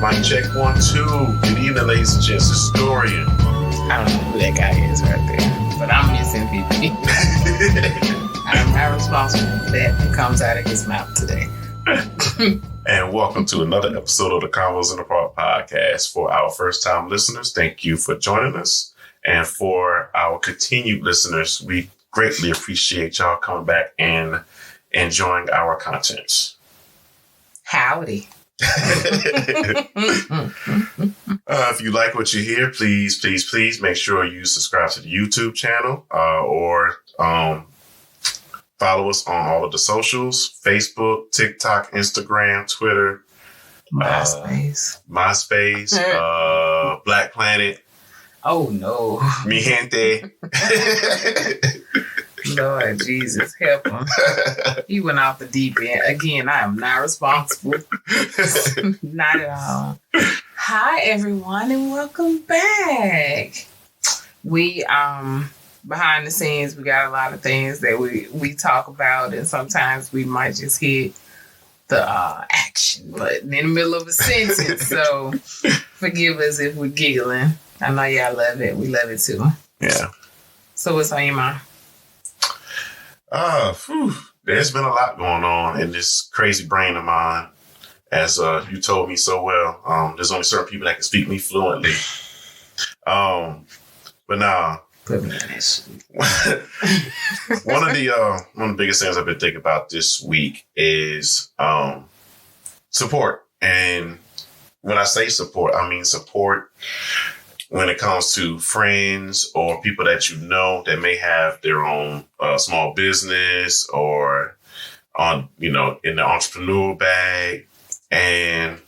Mic check 1, 2. Good evening, ladies and gents. This is Dorian. I don't know who that guy is right there, but I'm missing people. I'm not responsible for that comes out of his mouth today. And welcome to another episode of the Convos in the Park podcast. For our first-time listeners, thank you for joining us. And for our continued listeners, we greatly appreciate y'all coming back and enjoying our content. Howdy. If you like what you hear, please make sure you subscribe to the YouTube channel or follow us on all of the socials: Facebook, TikTok, Instagram, Twitter, MySpace, Black Planet. Oh no, Mi gente. Lord Jesus, help him. He went off the deep end. Again, I am not responsible. Not at all. Hi, everyone, and welcome back. We, behind the scenes, we got a lot of things that we talk about, and sometimes we might just hit the action button in the middle of a sentence. So forgive us if we're giggling. I know y'all love it. We love it too. Yeah. So what's on your mind? There's been a lot going on in this crazy brain of mine. As you told me so well, there's only certain people that can speak me fluently. But now, put me in that shit. one of the biggest things I've been thinking about this week is support. And when I say support, I mean support when it comes to friends or people that you know that may have their own small business or in the entrepreneurial bag. And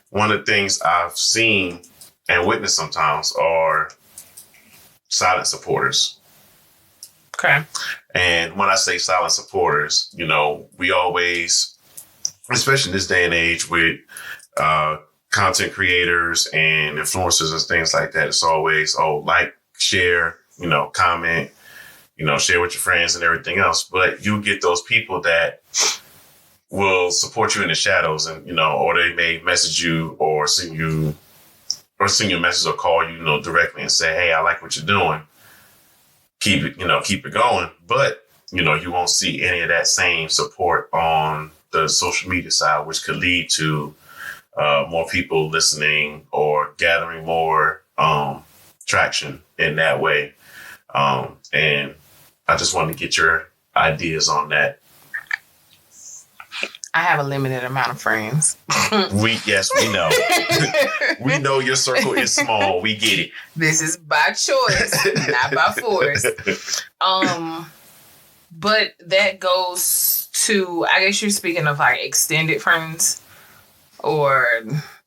one of the things I've seen and witnessed sometimes are silent supporters. Okay. And when I say silent supporters, we always, especially in this day and age with content creators and influencers and things like that, it's always, like, share, comment, share with your friends and everything else. But you get those people that will support you in the shadows and, or they may message you or send you a message or call you, directly and say, hey, I like what you're doing. Keep it going. But, you won't see any of that same support on the social media side, which could lead to more people listening or gathering more traction in that way. And I just wanted to get your ideas on that. I have a limited amount of friends. We know. We know your circle is small. We get it. This is by choice, not by force. But that goes to, I guess you're speaking of like extended friends or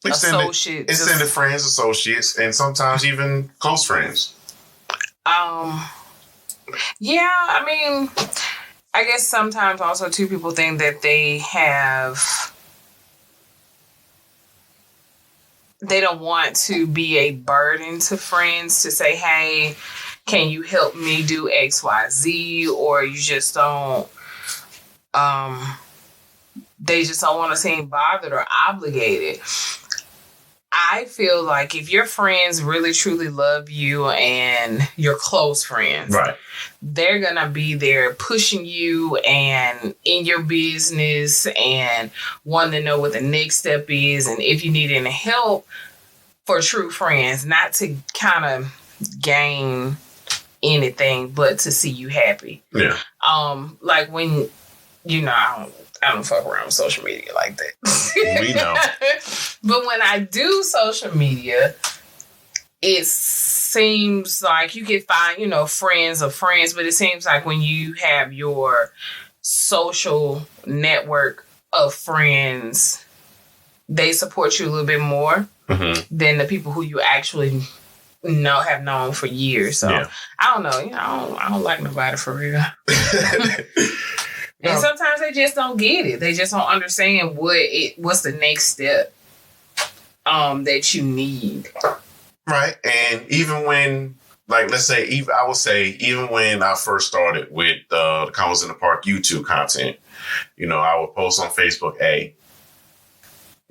associates. Extended friends, associates, and sometimes even close friends. Yeah, I mean, I guess sometimes also too people think that they don't want to be a burden to friends to say, hey, can you help me do X, Y, Z? Or you just don't, they just don't want to seem bothered or obligated. I feel like if your friends really truly love you and your close friends, right, they're going to be there pushing you and in your business and wanting to know what the next step is. And if you need any help, for true friends, not to kind of gain anything, but to see you happy. Yeah. Like when, I don't fuck around with social media like that. We know. But when I do social media, it seems like you can find, friends of friends, but it seems like when you have your social network of friends, they support you a little bit more than the people who you actually have known for years. So yeah. I don't know. I don't like nobody for real. And sometimes they just don't get it. They just don't understand what's the next step that you need. Right. And even when, like, let's say, even when I first started with the Convos in the Park YouTube content, I would post on Facebook, hey,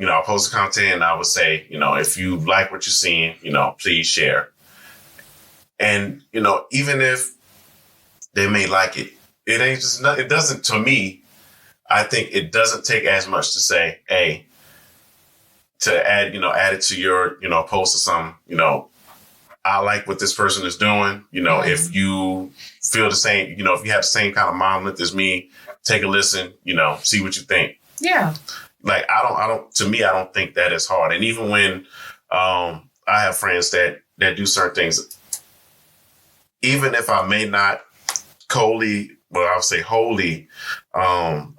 I post content and I would say, if you like what you're seeing, please share. And, even if they may like it, it doesn't, to me, I think it doesn't take as much to say, hey, to add it to your, post or something, I like what this person is doing. If you feel the same, if you have the same kind of mind width as me, take a listen, see what you think. Yeah. Like, to me, I don't think that is hard. And even when I have friends that do certain things, even if I may not wholly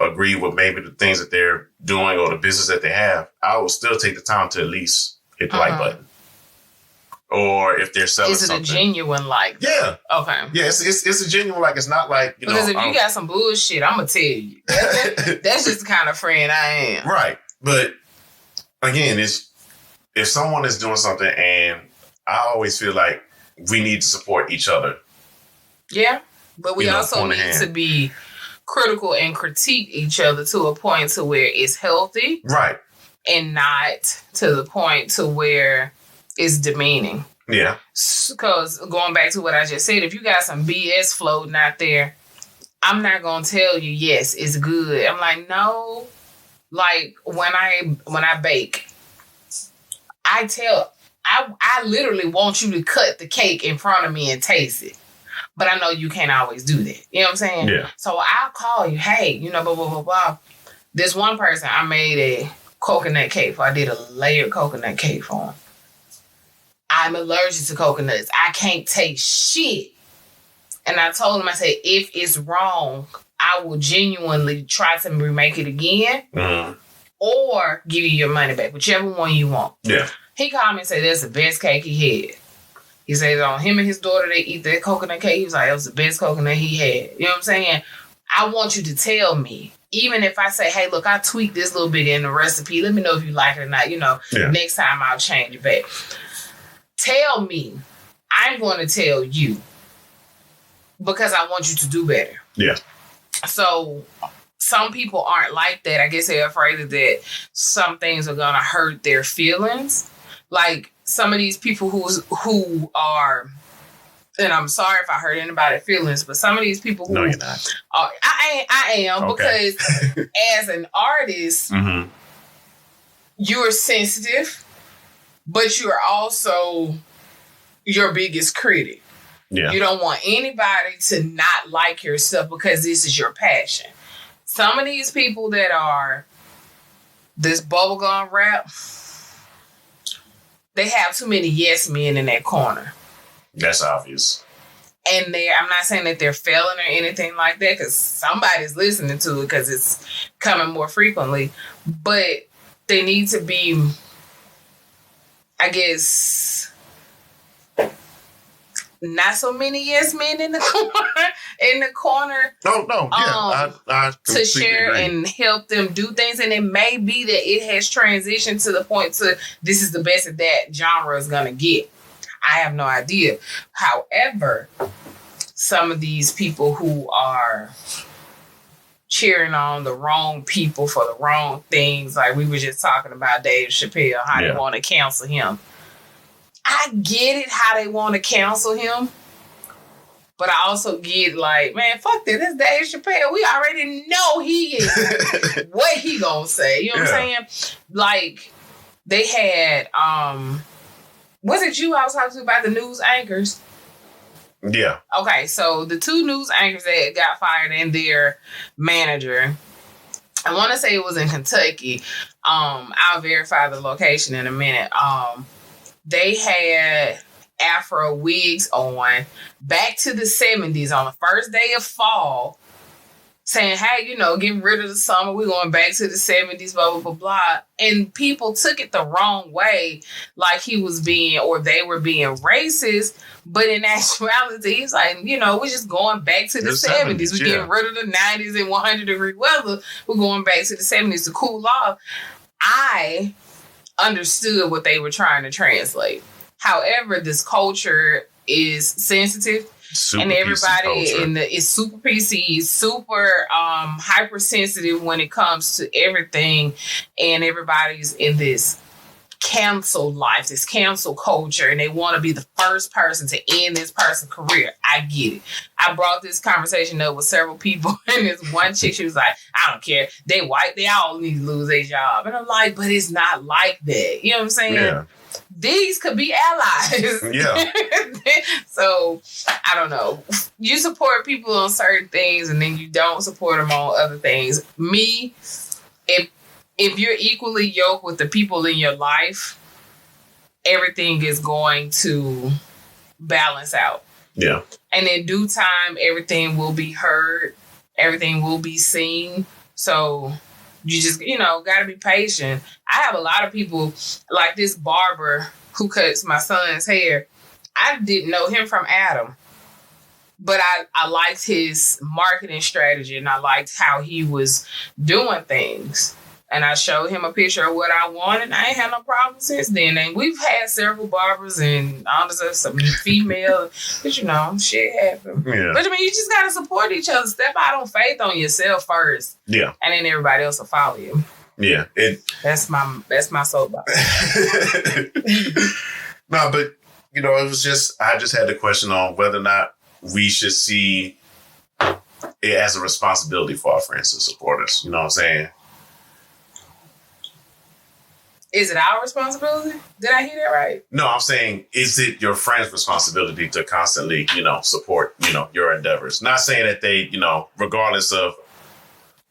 agree with maybe the things that they're doing or the business that they have, I will still take the time to at least hit the like button. Or if they're selling something. Is it a genuine like? Yeah. Okay. Yeah, it's a genuine like. It's not like, because if you got some bullshit, I'm going to tell you. That's just the kind of friend I am. Right. But again, if someone is doing something, and I always feel like we need to support each other. Yeah. But we also need to be critical and critique each other to a point to where it's healthy. Right. And not to the point to where it's demeaning. Yeah. Because going back to what I just said, if you got some BS floating out there, I'm not going to tell you, yes, it's good. I'm like, no. Like, when I bake, I literally want you to cut the cake in front of me and taste it. But I know you can't always do that. You know what I'm saying? Yeah. So I'll call you, hey, blah, blah, blah, blah. This one person, I made a coconut cake for. I did a layered coconut cake for him. I'm allergic to coconuts. I can't taste shit. And I told him, I said, if it's wrong, I will genuinely try to remake it again or give you your money back, whichever one you want. Yeah. He called me and said, that's the best cake he had. He said, on him and his daughter, they eat that coconut cake. He was like, it was the best coconut he had. You know what I'm saying? I want you to tell me, even if I say, hey, look, I tweaked this little bit in the recipe. Let me know if you like it or not. Next time I'll change it back. Tell me. I'm going to tell you because I want you to do better. Yeah. So some people aren't like that. I guess they're afraid of that some things are going to hurt their feelings. Like some of these people who are, and I'm sorry if I hurt anybody's feelings, but some of these people who... No, you're not. I am, okay. Because as an artist, you're sensitive, but you're also your biggest critic. Yeah. You don't want anybody to not like your stuff because this is your passion. Some of these people that are this bubblegum rap, they have too many yes men in that corner. That's obvious. And I'm not saying that they're failing or anything like that, because somebody's listening to it because it's coming more frequently. But they need to be, I guess, not so many yes men in the corner. No, yeah. I to share agree. And help them do things. And it may be that it has transitioned to the point to this is the best that genre is going to get. I have no idea. However, some of these people who are cheering on the wrong people for the wrong things, like we were just talking about Dave Chappelle, how they want to cancel him. I get it how they want to cancel him, but I also get like, man, fuck that. That's Dave Chappelle. We already know he is. What he gonna say? You know what I'm saying? Like, they had, was it you I was talking to about the news anchors? Yeah. Okay, so the two news anchors that got fired and their manager, I want to say it was in Kentucky. I'll verify the location in a minute. They had Afro wigs on back to the 70s on the first day of fall, saying, hey, getting rid of the summer. We're going back to the 70s, blah, blah, blah, blah. And people took it the wrong way, like he was being, or they were being racist. But in actuality, he's like, we're just going back to the 70s. We're getting rid of the 90s and 100-degree weather. We're going back to the 70s to cool off. I understood what they were trying to translate. However, this culture is sensitive. Super and everybody PC is super PC, super hypersensitive when it comes to everything, and everybody's in this cancel life, this cancel culture, and they want to be the first person to end this person's career. I get it. I brought this conversation up with several people, and this one chick, she was like, I don't care. They white, they all need to lose their job. And I'm like, but it's not like that. You know what I'm saying? Yeah. These could be allies. Yeah. So, I don't know. You support people on certain things, and then you don't support them on other things. Me, if you're equally yoked with the people in your life, everything is going to balance out. Yeah. And in due time, everything will be heard. Everything will be seen. So you just, got to be patient. I have a lot of people, like this barber who cuts my son's hair. I didn't know him from Adam. But I liked his marketing strategy, and I liked how he was doing things. And I showed him a picture of what I wanted, and I ain't had no problem since then. And we've had several barbers and honestly some female, but shit happens. Yeah. But you just gotta support each other. Step out on faith on yourself first. Yeah. And then everybody else will follow you. Yeah. That's my soapbox. No, but it was I just had the question on whether or not we should see it as a responsibility for our friends to support us. You know what I'm saying? Is it our responsibility? Did I hear that right? No, I'm saying, is it your friend's responsibility to constantly, support, your endeavors? Not saying that they, regardless of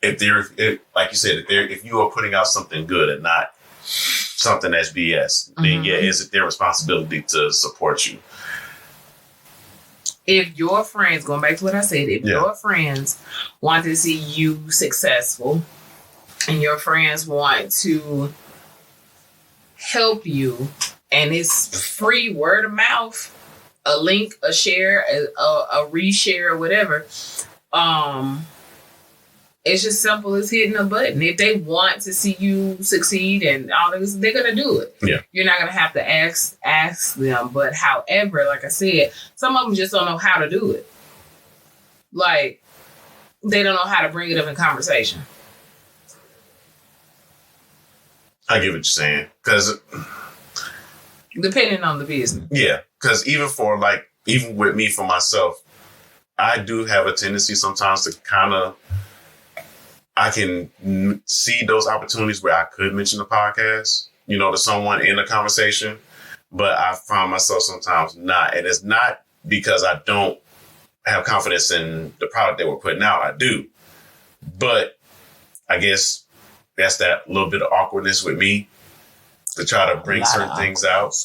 like you said, if you are putting out something good and not something that's BS, then is it their responsibility to support you? If your friends, going back to what I said, if your friends want to see you successful and your friends want to help you, and it's free word of mouth, a link, a share, a reshare, or whatever, it's just simple as hitting a button. If they want to see you succeed and all this, they're gonna do it. Yeah. You're not gonna have to ask them. But however, like I said, some of them just don't know how to do it. Like, they don't know how to bring it up in conversation. I get what you're saying. Because depending on the business. Yeah. Because even with me, for myself, I do have a tendency sometimes to I can see those opportunities where I could mention the podcast, to someone in a conversation, but I find myself sometimes not. And it's not because I don't have confidence in the product that we're putting out. I do. But I guess that's that little bit of awkwardness with me to try to bring certain things out.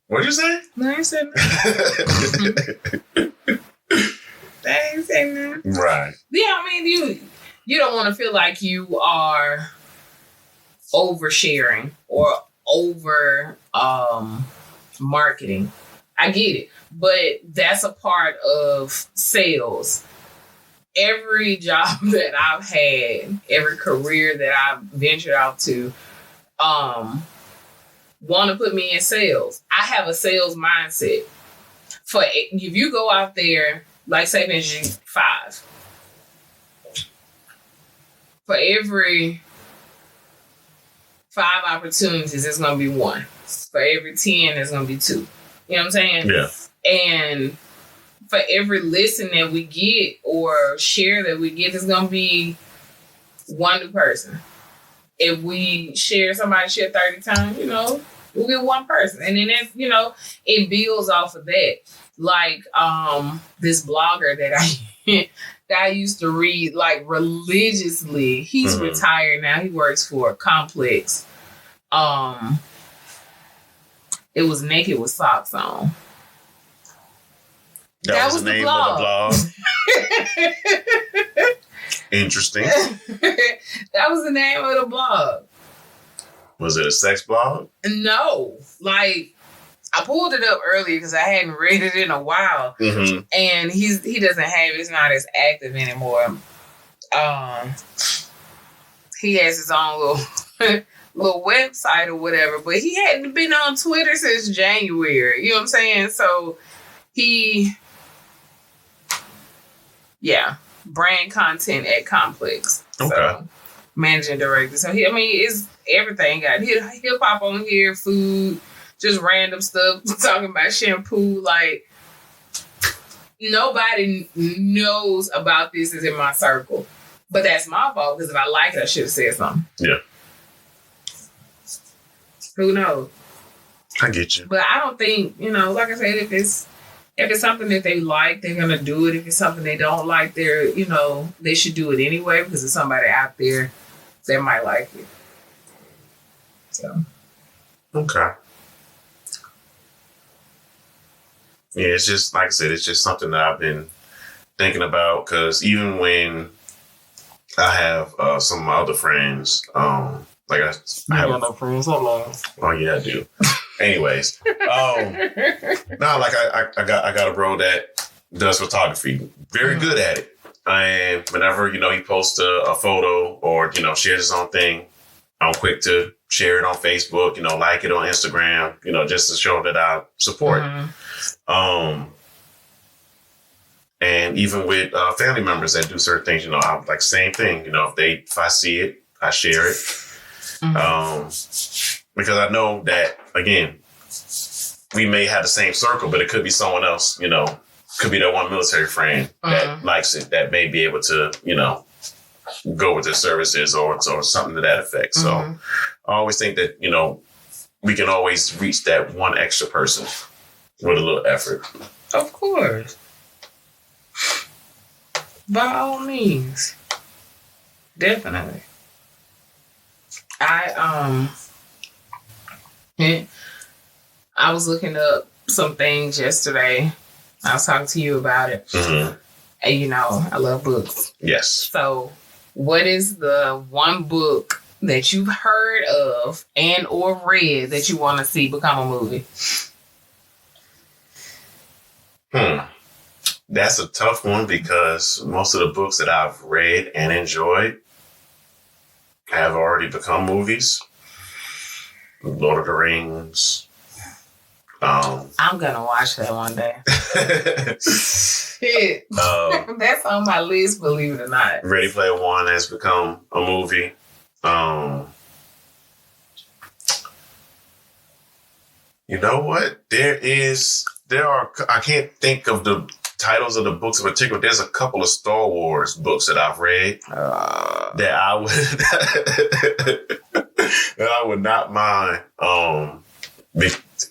What did you say? No, I said that. I ain't saying that. Right. Yeah, I mean, you don't want to feel like you are oversharing or over marketing. I get it. But that's a part of sales. Every job that I've had, every career that I've ventured out to, want to put me in sales. I have a sales mindset. If you go out there, like say for instance, 5. For every 5 opportunities, there's going to be 1. For every 10, there's going to be 2. You know what I'm saying? Yeah. And for every listen that we get or share that we get, there's going to be 1 new person. If we somebody share 30 times, we'll get 1 person. And then that's, it builds off of that. Like this blogger that I used to read like religiously. He's retired now. He works for Complex. It was Naked with Socks On. That was the name of the blog. Interesting. That was the name of the blog. Was it a sex blog? No. Like, I pulled it up earlier because I hadn't read it in a while. Mm-hmm. And he doesn't have it. It's not as active anymore. He has his own little website or whatever. But he hadn't been on Twitter since January. You know what I'm saying? So brand content at Complex. Okay. So, managing director. So it's everything. Got hip hop on here, food, just random stuff. Talking about shampoo. Like, nobody knows about this is in my circle. But that's my fault, because if I like it, I should have said something. Yeah. Who knows? I get you. But I don't think, like I said, if it's something that they like, they're gonna do it. If it's something they don't like, they should do it anyway, because there's somebody out there that might like it. So. Okay. Yeah, it's just, like I said, it's just something that I've been thinking about, because even when I have some of my other friends, I have no friends, hello. Oh yeah, I do. Anyways, no, like I got a bro that does photography, very good at it, and whenever he posts a photo or shares his own thing, I'm quick to share it on Facebook, like it on Instagram, just to show that I support. And even with family members that do certain things, I'm like, same thing. If I see it, I share it. Because I know that, again, we may have the same circle, but it could be someone else, could be that one military friend that likes it, that may be able to, go with their services or something to that effect. So I always think that, we can always reach that one extra person with a little effort. Of course. By all means. Definitely. I was looking up some things yesterday. I was talking to you about it. And I love books. Yes. So what is the one book that you've heard of and or read that you want to see become a movie? That's a tough one, because most of the books that I've read and enjoyed have already become movies. Lord of the Rings. I'm gonna watch that one day. Shit. That's on my list, believe it or not. Ready Player One has become a movie. You know what? I can't think of the titles of the books in particular. There's a couple of Star Wars books that I've read that I would not mind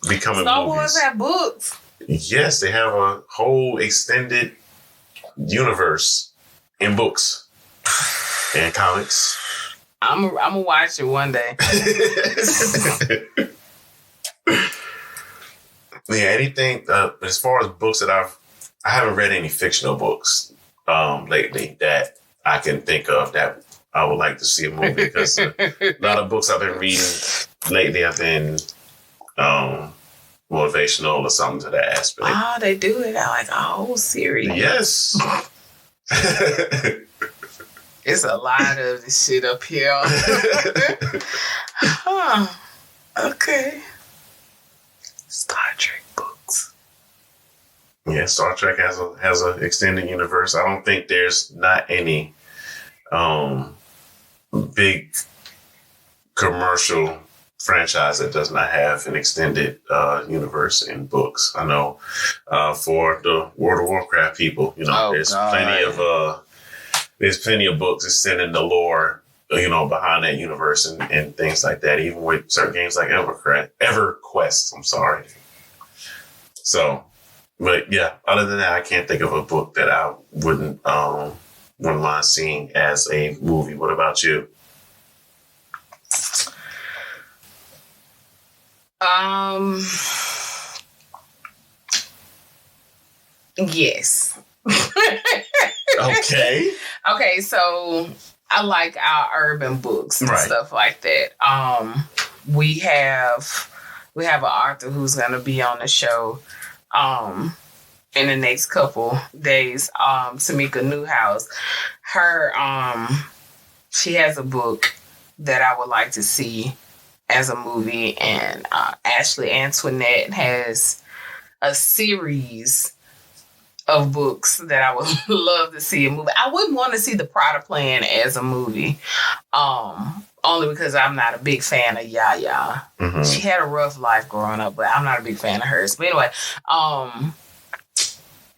becoming Star movies. Wars have books. Yes, they have a whole extended universe in books and comics. I'm gonna watch it one day. Yeah, anything as far as books that I haven't read any fictional books lately that I can think of that I would like to see a movie, because a lot of books I've been reading lately have been motivational or something to that aspect. Oh, they do it like a whole series. Yes. It's a lot of this shit up here. Okay. Star Trek books. Yeah, Star Trek has a extended universe. I don't think there's not any big commercial franchise that does not have an extended universe in books. I know for the World of Warcraft people, there's plenty of books extending the lore, behind that universe and things like that, even with certain games like EverQuest. I'm sorry. So, but yeah, other than that, I can't think of a book that I wouldn't mind seeing as a movie. What about you? Yes. Okay. Okay, so I like our urban books and stuff like that. We have an author who's gonna be on the show in the next couple days. Tamika Newhouse. She has a book that I would like to see as a movie, and Ashley Antoinette has a series of books that I would love to see a movie. I wouldn't want to see The Prada Plan as a movie. Only because I'm not a big fan of Yaya. Mm-hmm. She had a rough life growing up, but I'm not a big fan of hers. But anyway,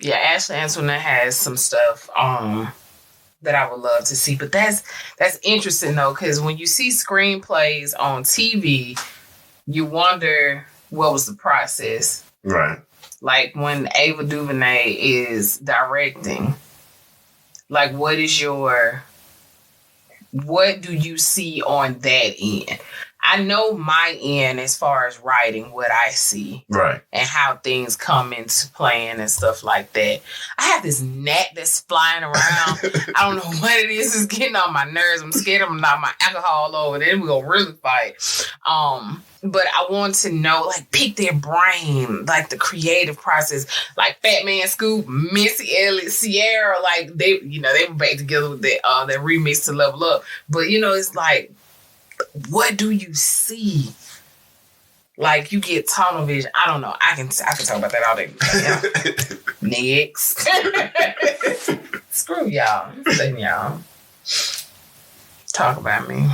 yeah, Ashley Antoinette has some stuff that I would love to see. But that's interesting though, because when you see screenplays on TV, you wonder what was the process. Right. Like when Ava DuVernay is directing, like what do you see on that end? I know my end as far as writing, what I see. Right. And how things come into playing and stuff like that. I have this gnat that's flying around. I don't know what it is. It's getting on my nerves. I'm scared I'm knock my alcohol all over. Then we're going to really fight. But I want to know, like, pick their brain, like the creative process. Like Fat Man Scoop, Missy Elliott, Sierra, like they were back together with that remix to Level Up. But, it's like, what do you see? Like you get tunnel vision. I don't know. I can talk about that all day. Next. Screw y'all. Listen, y'all. Talk about me.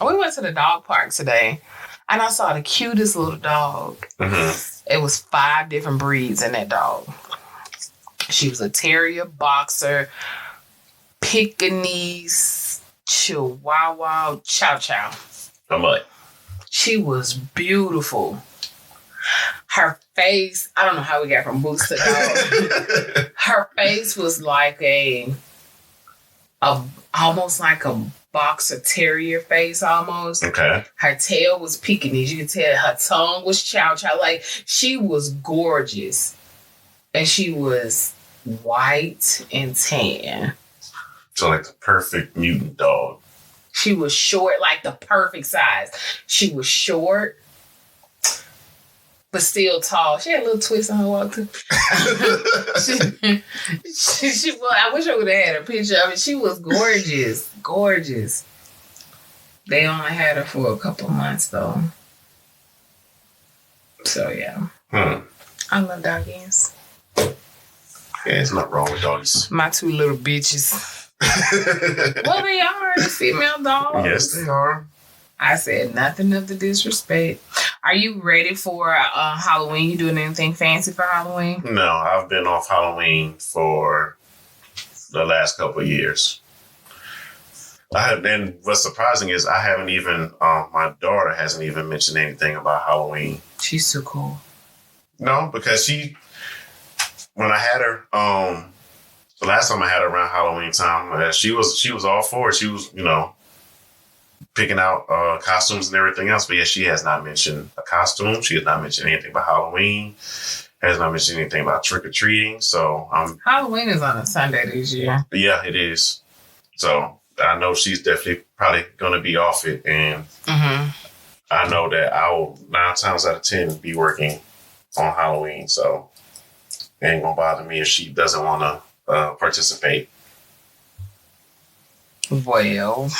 We went to the dog park today, and I saw the cutest little dog. Mm-hmm. It was 5 different breeds in that dog. She was a terrier, boxer, Pekingese, Chihuahua, Chow Chow. I'm like, she was beautiful. Her face, I don't know how we got from boots to dog. Her face was like almost like a boxer terrier face almost. Okay. Her tail was Pekingese. You could tell her tongue was Chow Chow. Like she was gorgeous. And she was white and tan. So like the perfect mutant dog. She was short, like the perfect size. She was short, but still tall. She had a little twist on her walk too. I wish I would have had a picture of it. She was gorgeous. Gorgeous. They only had her for a couple months though. So yeah. I love doggies. Yeah, there's nothing wrong with doggies. My 2 little bitches. Well, they are the female dogs. Yes, they are. I said nothing of the disrespect. Are you ready for Halloween? You doing anything fancy for Halloween? No, I've been off Halloween for the last couple of years. And what's surprising is I haven't even, my daughter hasn't even mentioned anything about Halloween. She's so cool. No, because when I had her, the last time I had her around Halloween time, she was all for it. She was, picking out costumes and everything else. But yeah, she has not mentioned a costume. She has not mentioned anything about Halloween. Has not mentioned anything about trick-or-treating. So Halloween is on a Sunday this year. Yeah, it is. So I know she's definitely probably going to be off it. And I know that I will 9 times out of 10 be working on Halloween. So it ain't going to bother me if she doesn't want to participate. Well,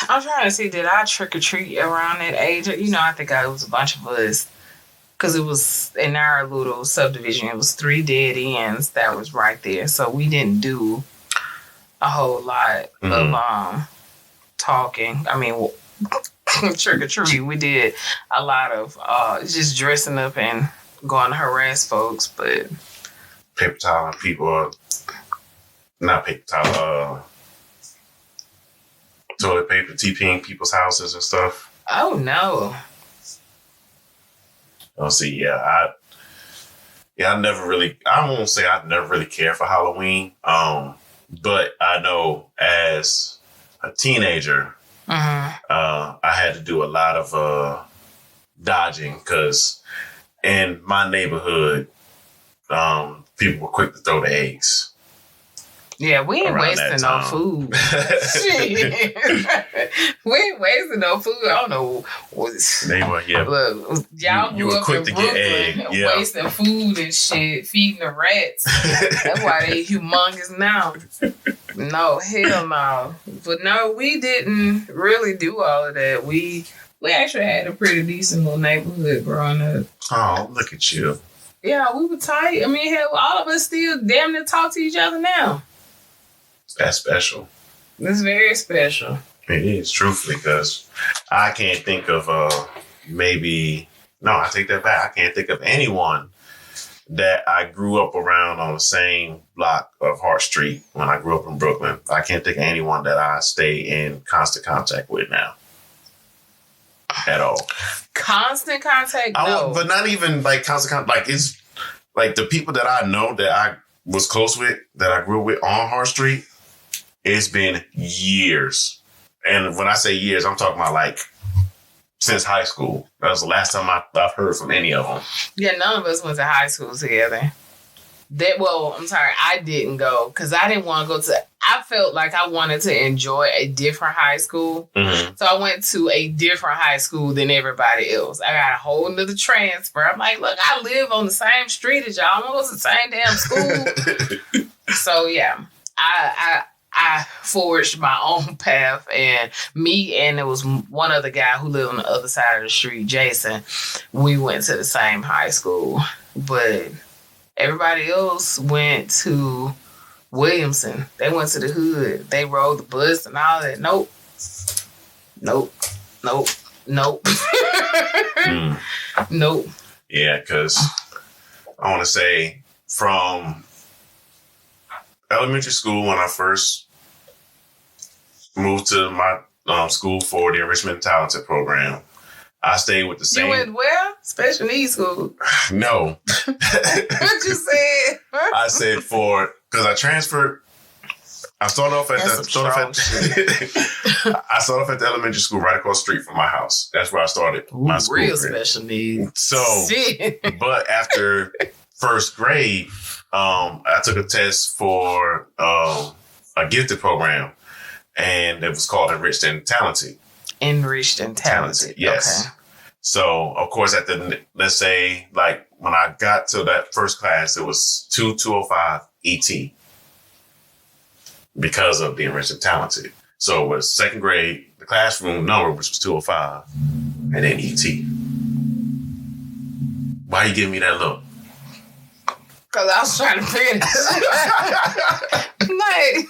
I'm trying to see, did I trick or treat around that age? I think it was a bunch of us because it was in our little subdivision. It was 3 dead ends that was right there, so we didn't do a whole lot of talking. I mean, trick or treat. We did a lot of just dressing up and going to harass folks, but paper toweling people, not paper towel, toilet paper, TPing people's houses and stuff. Oh no! Oh, see, I never really. I won't say I never really cared for Halloween. But I know as a teenager, I had to do a lot of dodging because in my neighborhood, people were quick to throw the eggs. Yeah, we ain't wasting no food. Shit. We ain't wasting no food. I don't know. They were, yeah. Look, y'all grew up in Brooklyn wasting food and shit, feeding the rats. That's why they humongous now. No, hell no. But no, we didn't really do all of that. We actually had a pretty decent little neighborhood growing up. Oh, look at you. Yeah, we were tight. I mean, hell, all of us still damn near talk to each other now. That's special. It's very special. It is, truthfully, because I can't think of I take that back. I can't think of anyone that I grew up around on the same block of Hart Street when I grew up in Brooklyn. I can't think of anyone that I stay in constant contact with now. At all. Constant contact? No. But not even like constant contact. Like, it's like the people that I know that I was close with, that I grew up with on Hart Street, it's been years. And when I say years, I'm talking about like since high school. That was the last time I've heard from any of them. Yeah, none of us went to high school together. I didn't go because I didn't want to go to. I felt like I wanted to enjoy a different high school. Mm-hmm. So I went to a different high school than everybody else. I got a whole nother transfer. I'm like, look, I live on the same street as y'all. I'm going to go to the same damn school. So yeah, I forged my own path, and there was one other guy who lived on the other side of the street, Jason. We went to the same high school, but everybody else went to Williamson. They went to the hood. They rode the bus and all that. Nope. Nope. Yeah, because I want to say from elementary school, when I first moved to my school for the Enrichment and Talented program, I stayed with the same. You went where? Special needs school? No. What you said? I said because I transferred. I started off at the elementary school right across the street from my house. That's where I started my school. Real special needs. So, but after first grade, I took a test for a gifted program, and it was called Enriched and Talented. Enriched and Talented. Yes. Okay. So, of course, let's say, like, when I got to that first class, it was 205 ET because of the Enriched and Talented. So, it was second grade, the classroom number, which was 205, and then ET. Why are you giving me that look? Because I was trying to finish. Like,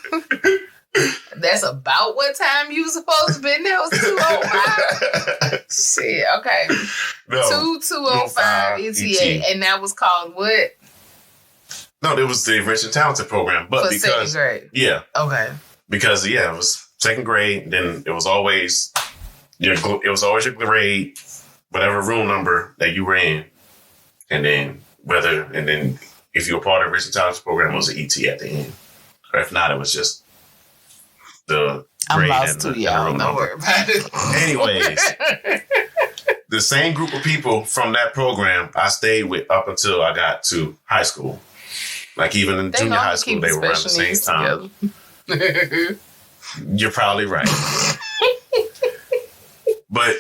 that's about what time you were supposed to be in there. It was 205. Shit, okay. No, 205 ETA. And that was called what? No, it was the Enriched and Talented program. But for second grade? Yeah. Okay. Because, it was second grade. Then it was always your grade, whatever room number that you were in. And then if you were part of the Enriched and Talented program, it was an ET at the end. Or if not, it was just the grade. I'm lost too, y'all. Don't worry about it. Anyways, the same group of people from that program I stayed with up until I got to high school. Like even in junior high school, they were around the same time. You're probably right. But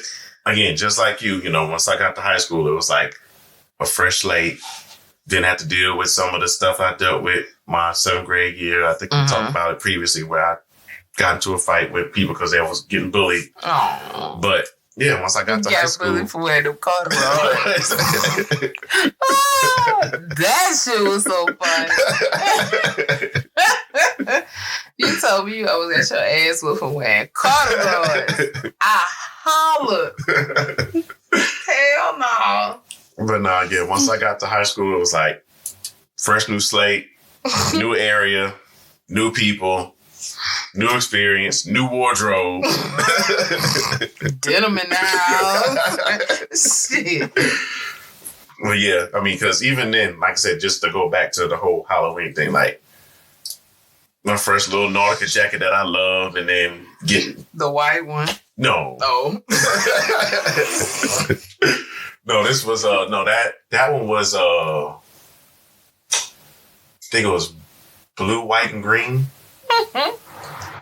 again, just like you, once I got to high school, it was like a fresh slate. Didn't have to deal with some of the stuff I dealt with my 7th grade year. I think we talked about it previously, where I got into a fight with people because they was getting bullied. Aww. But yeah, once I got to high school, bullied for wearing them corduroys. That shit was so funny. You told me you always got your ass whooped for wearing corduroys. I hollered. Hell no. But no, once I got to high school, it was like fresh new slate, new area, new people, new experience, new wardrobe. Denim in the house. Shit. Well, yeah, I mean, because even then, like I said, just to go back to the whole Halloween thing, like my first little Nautica jacket that I loved, and then getting the white one. No. Oh. No, this was that one was I think it was blue, white, and green.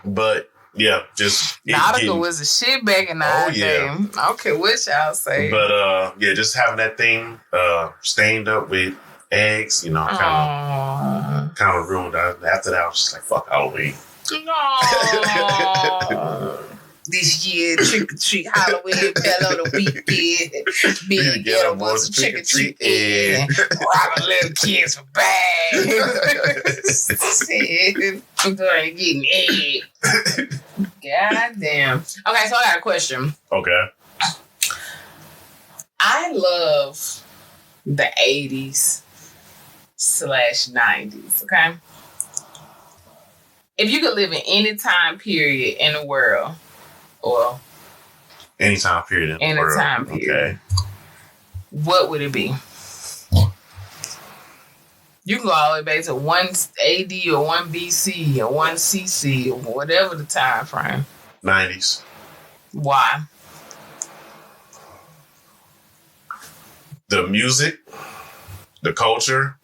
But yeah, just Nautica was a shit back in the day. I don't care what y'all say. But just having that thing stained up with eggs, kind of ruined it. After that, I was just like, fuck Halloween. this year, trick or treat, Halloween, fell on the weekend. Big ghetto was a trick or treat in. Robbing little kids for bags. I'm doing getting egg. God damn. Okay, so I got a question. Okay. I love the 80s/90s, okay? If you could live in any time period in the world, or any time period in the world. Time period. Okay. What would it be? You can go all the way back to 1 AD or 1 BC or 1 CC or whatever the time frame. 90s. Why? The music, the culture,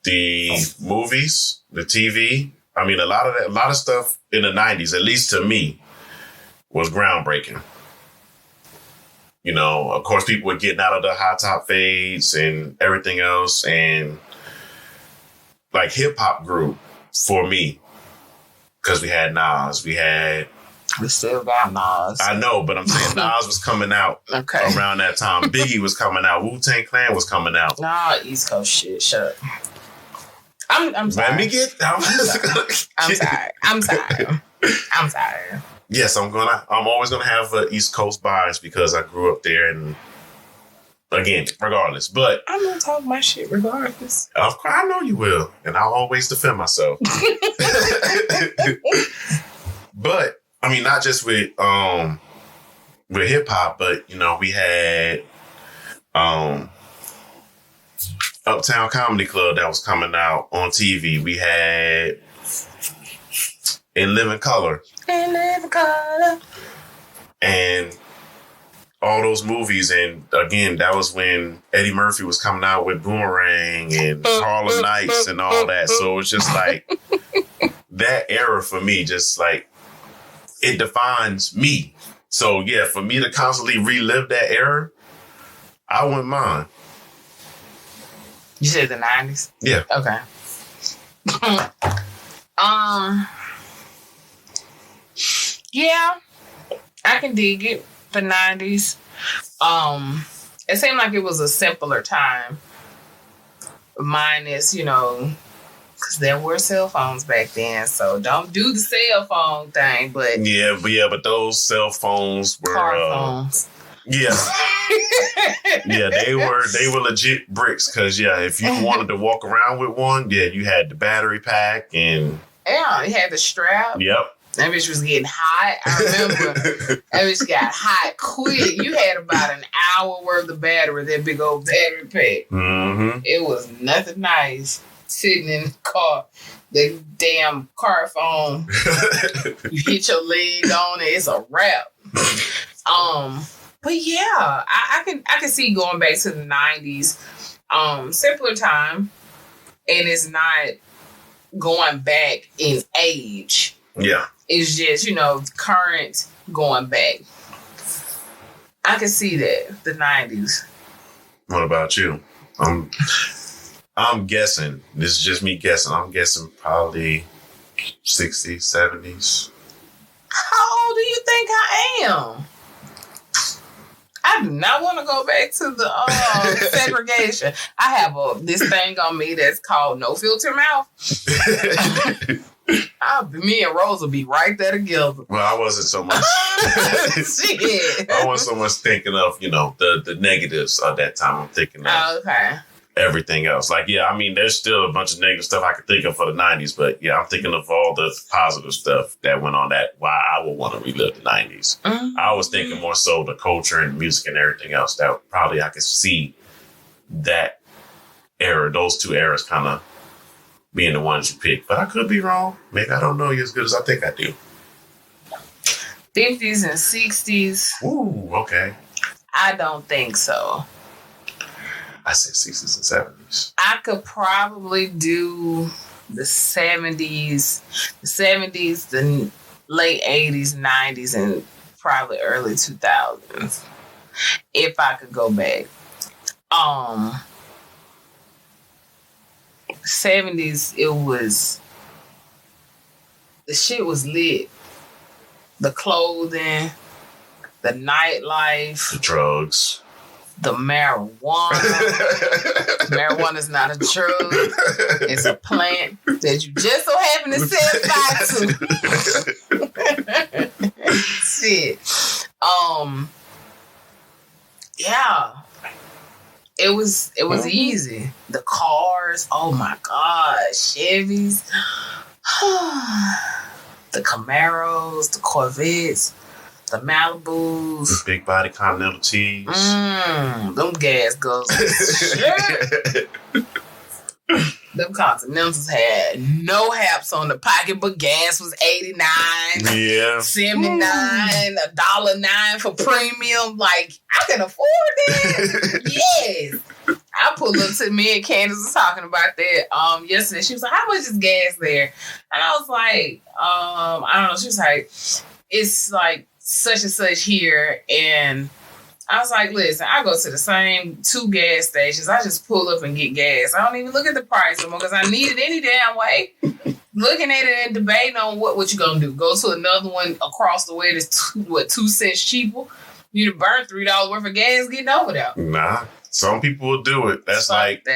the movies, the TV. I mean, a lot of stuff in the 90s, at least to me, was groundbreaking. You know, of course, people were getting out of the high top fades and everything else. And like hip hop grew for me because we had Nas, we still got Nas. I know, but I'm saying Nas was coming out around that time. Biggie was coming out. Wu-Tang Clan was coming out. Nah, East Coast shit. Shut up. I'm sorry. Let me get. I'm sorry. Yes, I'm always gonna have an East Coast bias because I grew up there, and again, regardless. But I'm gonna talk my shit regardless. Of course, I know you will, and I'll always defend myself. But I mean, not just with hip hop, but you know, we had Uptown Comedy Club that was coming out on TV. We had In Living Color. And all those movies. And again, that was when Eddie Murphy was coming out with Boomerang and Harlem Nights and all that. So it's just like that era for me, just like it defines me. So yeah, for me to constantly relive that era, I wouldn't mind. You said the 90s? Yeah. Okay. Yeah, I can dig it. The 90s. It seemed like it was a simpler time. Minus, you know, because there were cell phones back then, so don't do the cell phone thing. But but those cell phones were car phones. Yeah. Yeah, they were legit bricks because if you wanted to walk around with one, you had the battery pack and it had the strap. Yep. That bitch was getting hot. I remember that bitch got hot quick. You had about an hour worth of battery, that big old battery pack. Mm-hmm. It was nothing nice sitting in the car. The damn car phone. You hit your leg on it, it's a wrap. But yeah, I can see going back to the 90s. Simpler time. And it's not going back in age. Yeah. It's just, current going back. I can see that, the 90s. What about you? I'm guessing. This is just me guessing. I'm guessing probably 60s, 70s. How old do you think I am? I do not want to go back to the segregation. I have this thing on me that's called no filter mouth. Me and Rose will be right there together. Well, I wasn't so much. Shit. I wasn't so much thinking of, the negatives of that time. I'm thinking of everything else. Like, I mean, there's still a bunch of negative stuff I could think of for the 90s, but I'm thinking of all the positive stuff that went on why I would want to relive the 90s. Mm-hmm. I was thinking more so the culture and music and everything else that probably I could see that era, those two eras kind of being the ones you pick. But I could be wrong. Maybe I don't know you as good as I think I do. 50s and 60s. Ooh, okay. I don't think so. I said 60s and 70s. I could probably do the 70s, the late 80s, 90s, and probably early 2000s. If I could go back. 70s, the shit was lit. the clothing, the nightlife, the drugs, the marijuana. Marijuana is not a drug. It's a plant that you just so happen to set fire to. Shit. Yeah. It was easy. The cars, oh my God, Chevys, the Camaros, the Corvettes, the Malibus, the big body Continental T's. Them gas guzzlers. Shit. Them Continentals had no haps on the pocket, but gas was $89, $79, $1.09 for premium. Like, I can afford that. Yes. I pulled up to me and Candace was talking about that yesterday. She was like, how much is gas there? And I was like, I don't know. She was like, it's like such and such here. And I was like, listen, I go to the same 2 gas stations. I just pull up and get gas. I don't even look at the price anymore because I need it any damn way. Looking at it and debating on what you gonna do. Go to another one across the way that's 2 cents cheaper. You to burn $3 worth of gas getting over there. Nah, some people will do it. That's like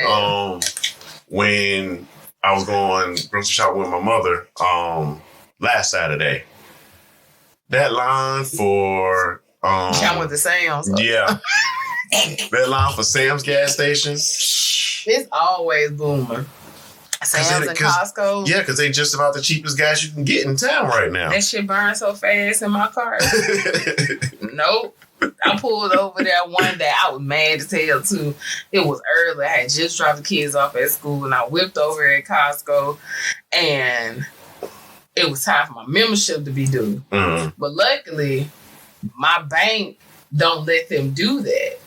when I was going grocery shopping with my mother last Saturday. That line for I went to Sam's. Yeah. That line for Sam's gas station. It's always booming. Sam's and Costco. Yeah, because they just about the cheapest gas you can get in town right now. That shit burns so fast in my car. Nope. I pulled over there one day. I was mad as hell too. It was early. I had just dropped the kids off at school and I whipped over at Costco and it was time for my membership to be due. Mm-hmm. But luckily, my bank don't let them do that.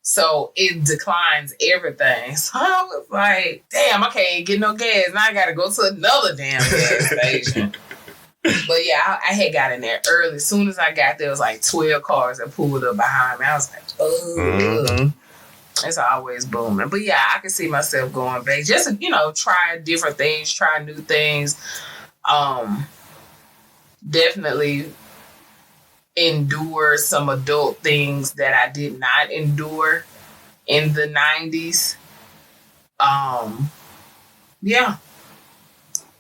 So it declines everything. So I was like, damn, I can't get no gas. Now I got to go to another damn gas station. But yeah, I had got in there early. As soon as I got there, it was like 12 cars that pulled up behind me. I was like, oh. It's always booming. But yeah, I can see myself going back. Just, try different things, try new things. Definitely endure some adult things that I did not endure in the 90s. Yeah.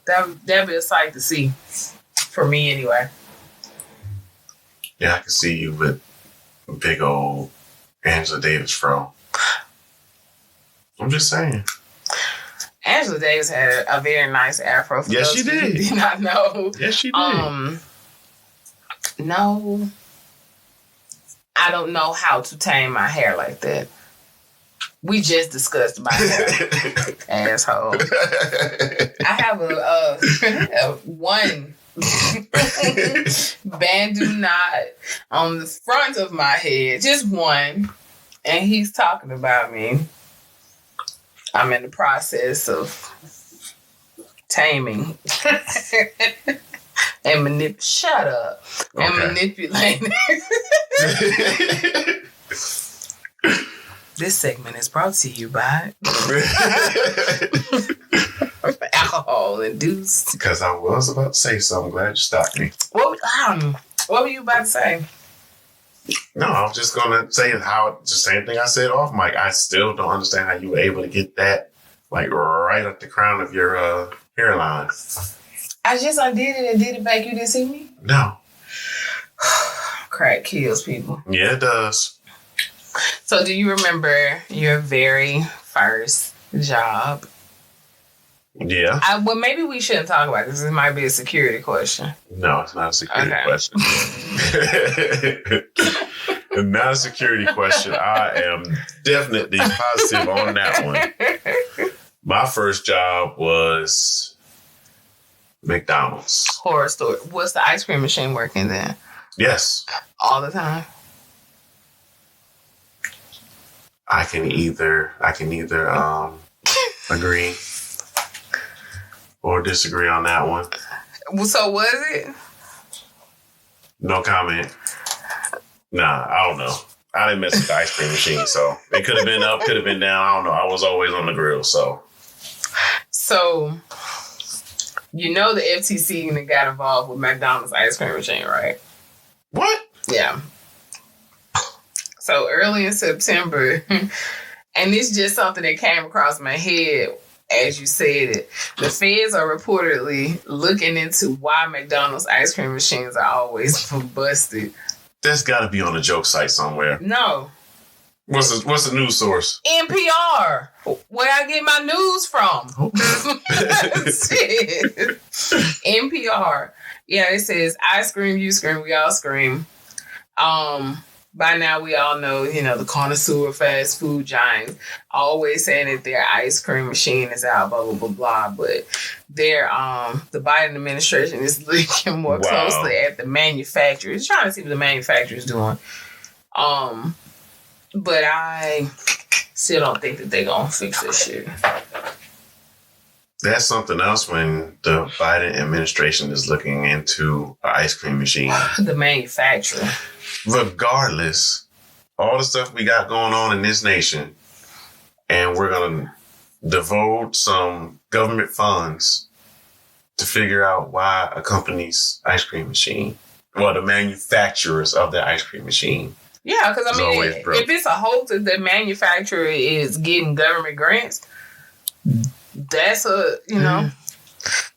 That'd be a sight to see. For me, anyway. Yeah, I can see you with a big old Angela Davis fro. I'm just saying. Angela Davis had a very nice afro. Yes, she did. Did not know. Yes, she did. No, I don't know how to tame my hair like that. We just discussed my hair, asshole. I have a one bandu knot on the front of my head, just one, and he's talking about me. I'm in the process of taming. And shut up. Okay. And manipulating. This segment is brought to you by alcohol induced. Because I was about to say something. Glad you stopped me. What were you about to say? No, I was just going to say how the same thing I said off mic. I still don't understand how you were able to get that like right at the crown of your hairline. I just undid it and did it back. You didn't see me? No. Crack kills people. Yeah, it does. So do you remember your very first job? Yeah. Well, maybe we shouldn't talk about this. It might be a security question. No, it's not a security question. Not a security question. I am definitely positive on that one. My first job was McDonald's. Horror story. Was the ice cream machine working then? Yes. All the time? I can either agree or disagree on that one. So was it? No comment. Nah, I don't know. I didn't mess with the ice cream machine, so it could have been up, could have been down. I don't know. I was always on the grill, so. So, the FTC got involved with McDonald's ice cream machine, right? What? Yeah. So early in September, and it's just something that came across my head as you said it. The feds are reportedly looking into why McDonald's ice cream machines are always busted. That's got to be on a joke site somewhere. No. What's the news source? NPR, where I get my news from. Shit. NPR. Yeah, it says, I scream, you scream, we all scream. By now we all know, the connoisseur fast food giants always saying that their ice cream machine is out, blah, blah, blah, blah. But their the Biden administration is looking more closely at the manufacturers, trying to see what the manufacturers doing. But I still don't think that they're gonna fix this shit. That's something else when the Biden administration is looking into an ice cream machine. The manufacturer. Regardless, all the stuff we got going on in this nation, and we're going to devote some government funds to figure out why a company's ice cream machine, well, the manufacturers of the ice cream machine. Yeah, because if it's a hoax that the manufacturer is getting government grants, that's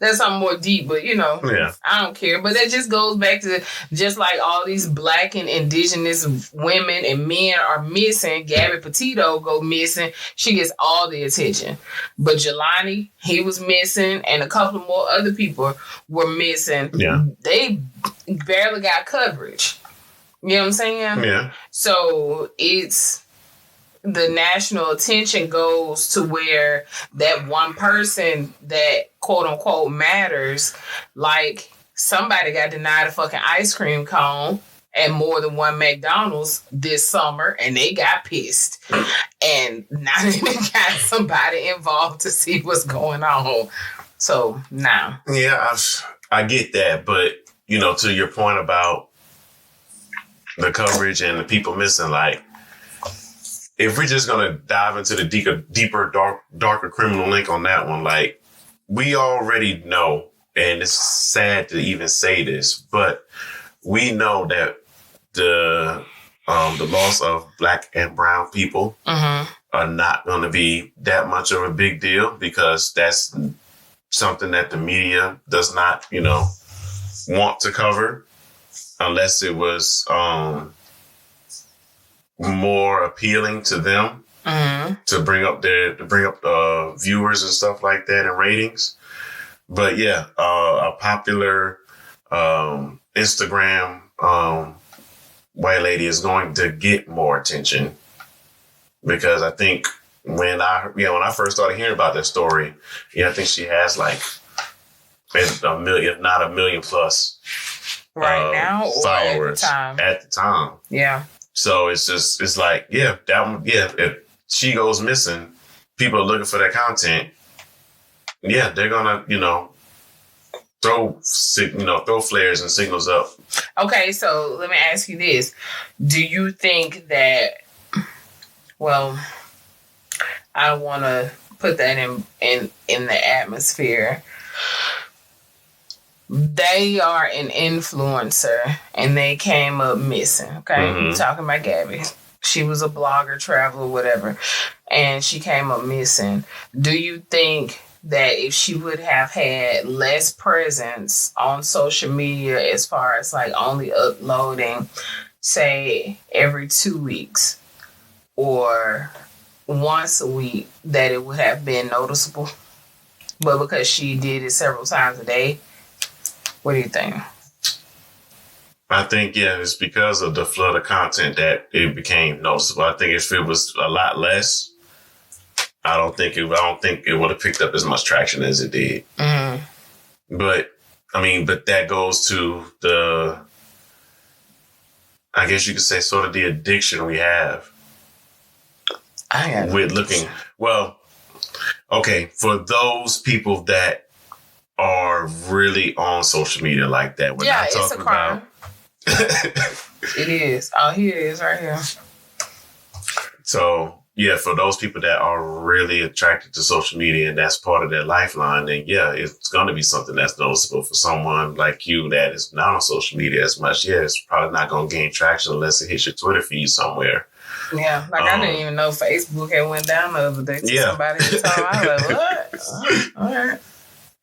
that's something more deep, but yeah. I don't care. But that just goes back to just like all these Black and indigenous women and men are missing. Gabby Petito go missing. She gets all the attention. But Jelani, he was missing, and a couple more other people were missing. Yeah. They barely got coverage. You know what I'm saying? Yeah. So it's the national attention goes to where that one person that quote unquote matters, like somebody got denied a fucking ice cream cone at more than one McDonald's this summer and they got pissed. And now they got somebody involved to see what's going on. So now. Yeah, I get that. But, to your point about the coverage and the people missing, like, if we're just going to dive into the deeper, darker criminal link on that one, like, we already know, and it's sad to even say this, but we know that the loss of Black and brown people are not going to be that much of a big deal because that's something that the media does not, want to cover unless it was more appealing to them to bring up viewers and stuff like that and ratings. But yeah, a popular Instagram white lady is going to get more attention because I think when I first started hearing about that story, I think she has like a million, if not a million plus right now or followers at the time. Yeah. So it's like, if she goes missing, people are looking for that content. Yeah, they're gonna, throw flares and signals up. Okay, so let me ask you this: do you think that? Well, I don't want to put that in the atmosphere. They are an influencer and they came up missing. Okay. Mm-hmm. Talking about Gabby. She was a blogger, traveler, whatever. And she came up missing. Do you think that if she would have had less presence on social media as far as like only uploading, say, every 2 weeks or once a week, that it would have been noticeable? But because she did it several times a day, what do you think? I think, it's because of the flood of content that it became noticeable. I think if it was a lot less, I don't think it would have picked up as much traction as it did. Mm-hmm. But that goes to I guess you could say sort of the addiction we have with looking. Well, okay, for those people that are really on social media like that. We're not talking it's a crime. It is. Oh, here it is right here. So, yeah, for those people that are really attracted to social media and that's part of their lifeline, then yeah, it's going to be something that's noticeable. For someone like you that is not on social media as much, yeah, it's probably not going to gain traction unless it hits your Twitter feed somewhere. Yeah, like I didn't even know Facebook had went down the other day. Yeah. Somebody told me, I was like, what? All right.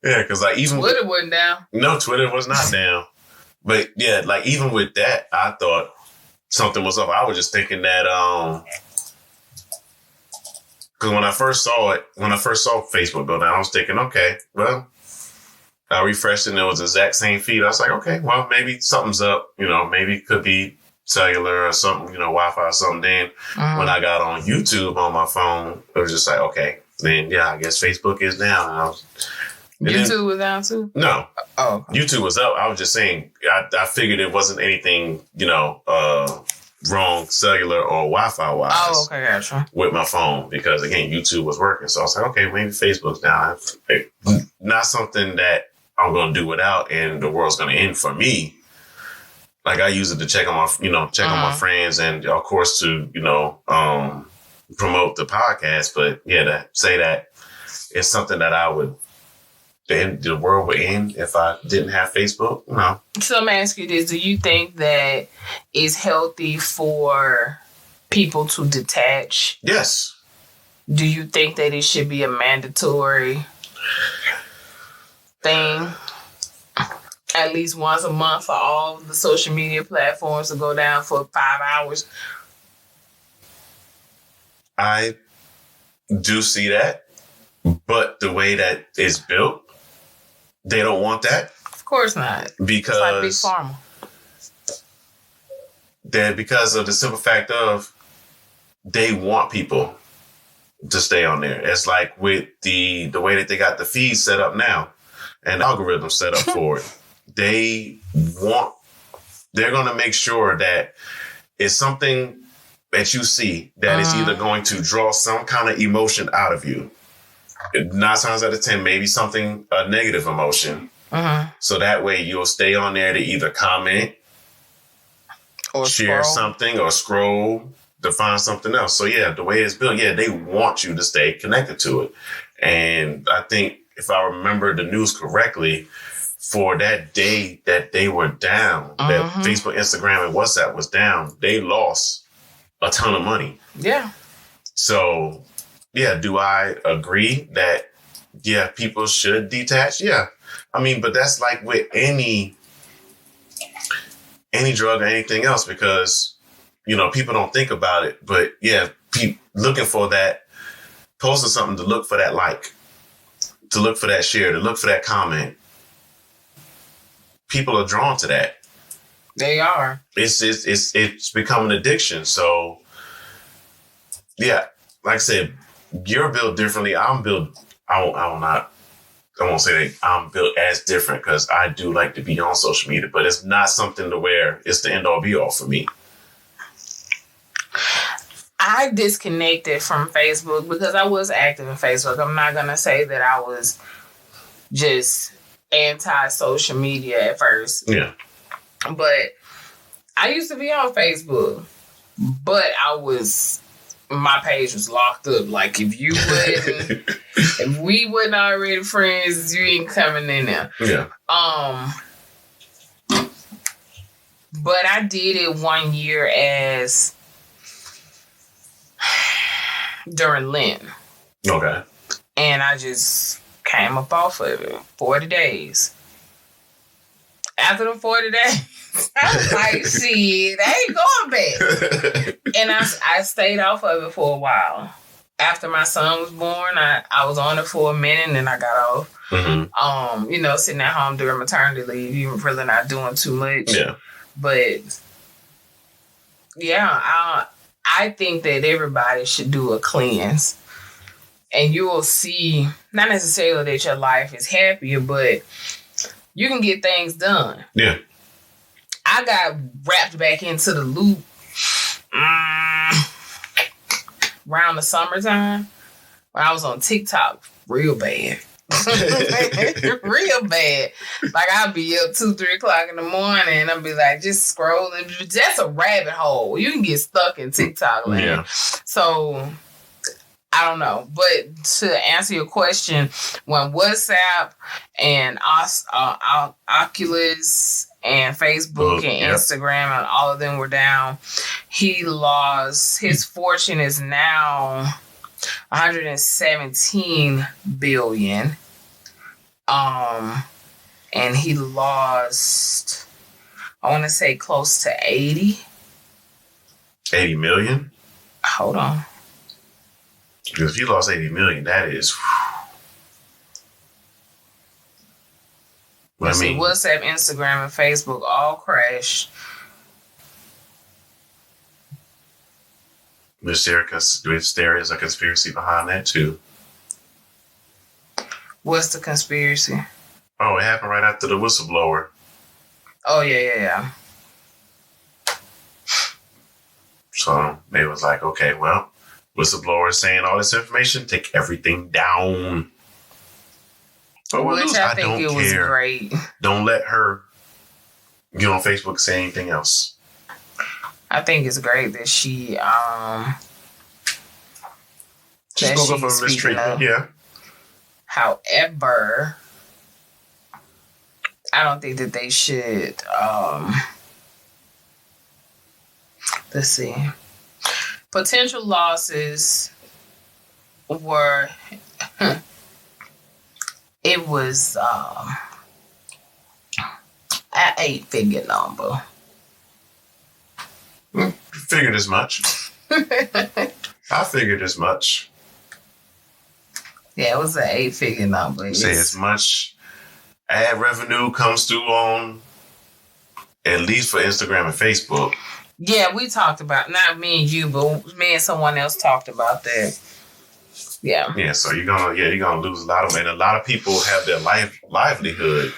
Yeah, because like even Twitter wasn't down. No, Twitter was not down. But yeah, like even with that, I thought something was up. I was just thinking that because when I first saw Facebook go down, I was thinking, okay, well, I refreshed and it was the exact same feed. I was like, okay, well, maybe something's up. You know, maybe it could be cellular or something, you know, Wi-Fi or something. Then when I got on YouTube on my phone, it was just like, okay, then yeah, I guess Facebook is down. YouTube was down too? No. Oh. Okay. YouTube was up. I was just saying, I figured it wasn't anything, you know, wrong cellular or Wi-Fi wise. Oh, okay, gotcha. With my phone because, again, YouTube was working. So I was like, okay, maybe Facebook's down. Not something that I'm going to do without and the world's going to end for me. Like, I use it to check on my friends and, of course, to, you know, promote the podcast. But, yeah, to say that it's something that I would, the world would end if I didn't have Facebook? No. So let me ask you this. Do you think that it's healthy for people to detach? Yes. Do you think that it should be a mandatory thing? At least once a month for all the social media platforms to go down for 5 hours? I do see that. But the way that it's built, they don't want that. Of course not. Because it's like Big Pharma. Because of the simple fact of they want people to stay on there. It's like with the way that they got the feed set up now and the algorithm set up for it. They're going to make sure that it's something that you see that is either going to draw some kind of emotion out of you. 9 times out of 10, maybe something, a negative emotion. So that way you'll stay on there to either comment or share something or scroll to find something else. So yeah, the way it's built, yeah, they want you to stay connected to it. And I think if I remember the news correctly, for that day that they were down, that Facebook, Instagram, and WhatsApp was down, they lost a ton of money. Yeah. So yeah, do I agree that, yeah, people should detach? Yeah. I mean, but that's like with any drug or anything else because, you know, people don't think about it. But yeah, looking for that, posting something to look for that like, to look for that share, to look for that comment. People are drawn to that. They are. It's become an addiction. So yeah, like I said, you're built differently. I'm built. I won't say that I'm built as different because I do like to be on social media, but it's not something to where it's the end all be all for me. I disconnected from Facebook because I was active in Facebook. I'm not going to say that I was just anti-social media at first. Yeah. But I used to be on Facebook, but my page was locked up. Like if we wasn't already friends, you ain't coming in there. Yeah. But I did it 1 year as during Lent. Okay. And I just came up off of it. 40 days. After the 40 days, I was like, shit, I ain't going back. And I stayed off of it for a while. After my son was born, I was on it for a minute and then I got off. Mm-hmm. You know, sitting at home during maternity leave, you really not doing too much. Yeah. But yeah, I think that everybody should do a cleanse. And you will see, not necessarily that your life is happier, but you can get things done. Yeah. I got wrapped back into the loop around the summertime when I was on TikTok real bad. Real bad. Like I'll be up 2-3 o'clock in the morning and I'll be like just scrolling. That's a rabbit hole. You can get stuck in TikTok land. Yeah. So I don't know. But to answer your question, when WhatsApp and Oculus and Facebook and Instagram and all of them were down, he lost, his fortune is now 117 billion. And he lost, I want to say close to 80 million. Hold on. Because if you lost 80 million, that is. What I mean, WhatsApp, Instagram, and Facebook all crashed. There is a conspiracy behind that too. What's the conspiracy? Oh, it happened right after the whistleblower. Oh, yeah. So they was like, okay, well, whistleblower saying all this information, take everything down. But which I think it was great. Don't let her get on Facebook and say anything else. I think it's great that she she's spoke up for mistreatment. Yeah. However, I don't think that they should let's see. Potential losses were it was an 8-figure number. Figured as much. I figured as much. Yeah, it was an 8-figure number. Say as much ad revenue comes through on, at least for Instagram and Facebook. Yeah, we talked about, not me and you, but me and someone else talked about that. Yeah. Yeah, so you're gonna lose a lot of, and a lot of people have their livelihood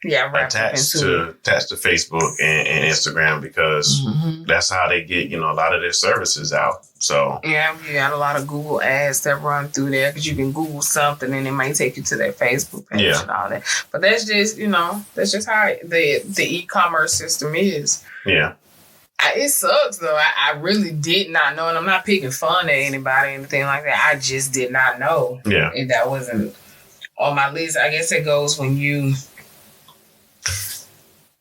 attached to Facebook and Instagram because that's how they get, a lot of their services out. So yeah, you got a lot of Google ads that run through there because you can Google something and it might take you to their Facebook page and all that. But that's just, that's just how the e-commerce system is. Yeah. It sucks though. I really did not know, and I'm not picking fun at anybody or anything like that. I just did not know. Yeah. And that wasn't on my list. I guess it goes when you,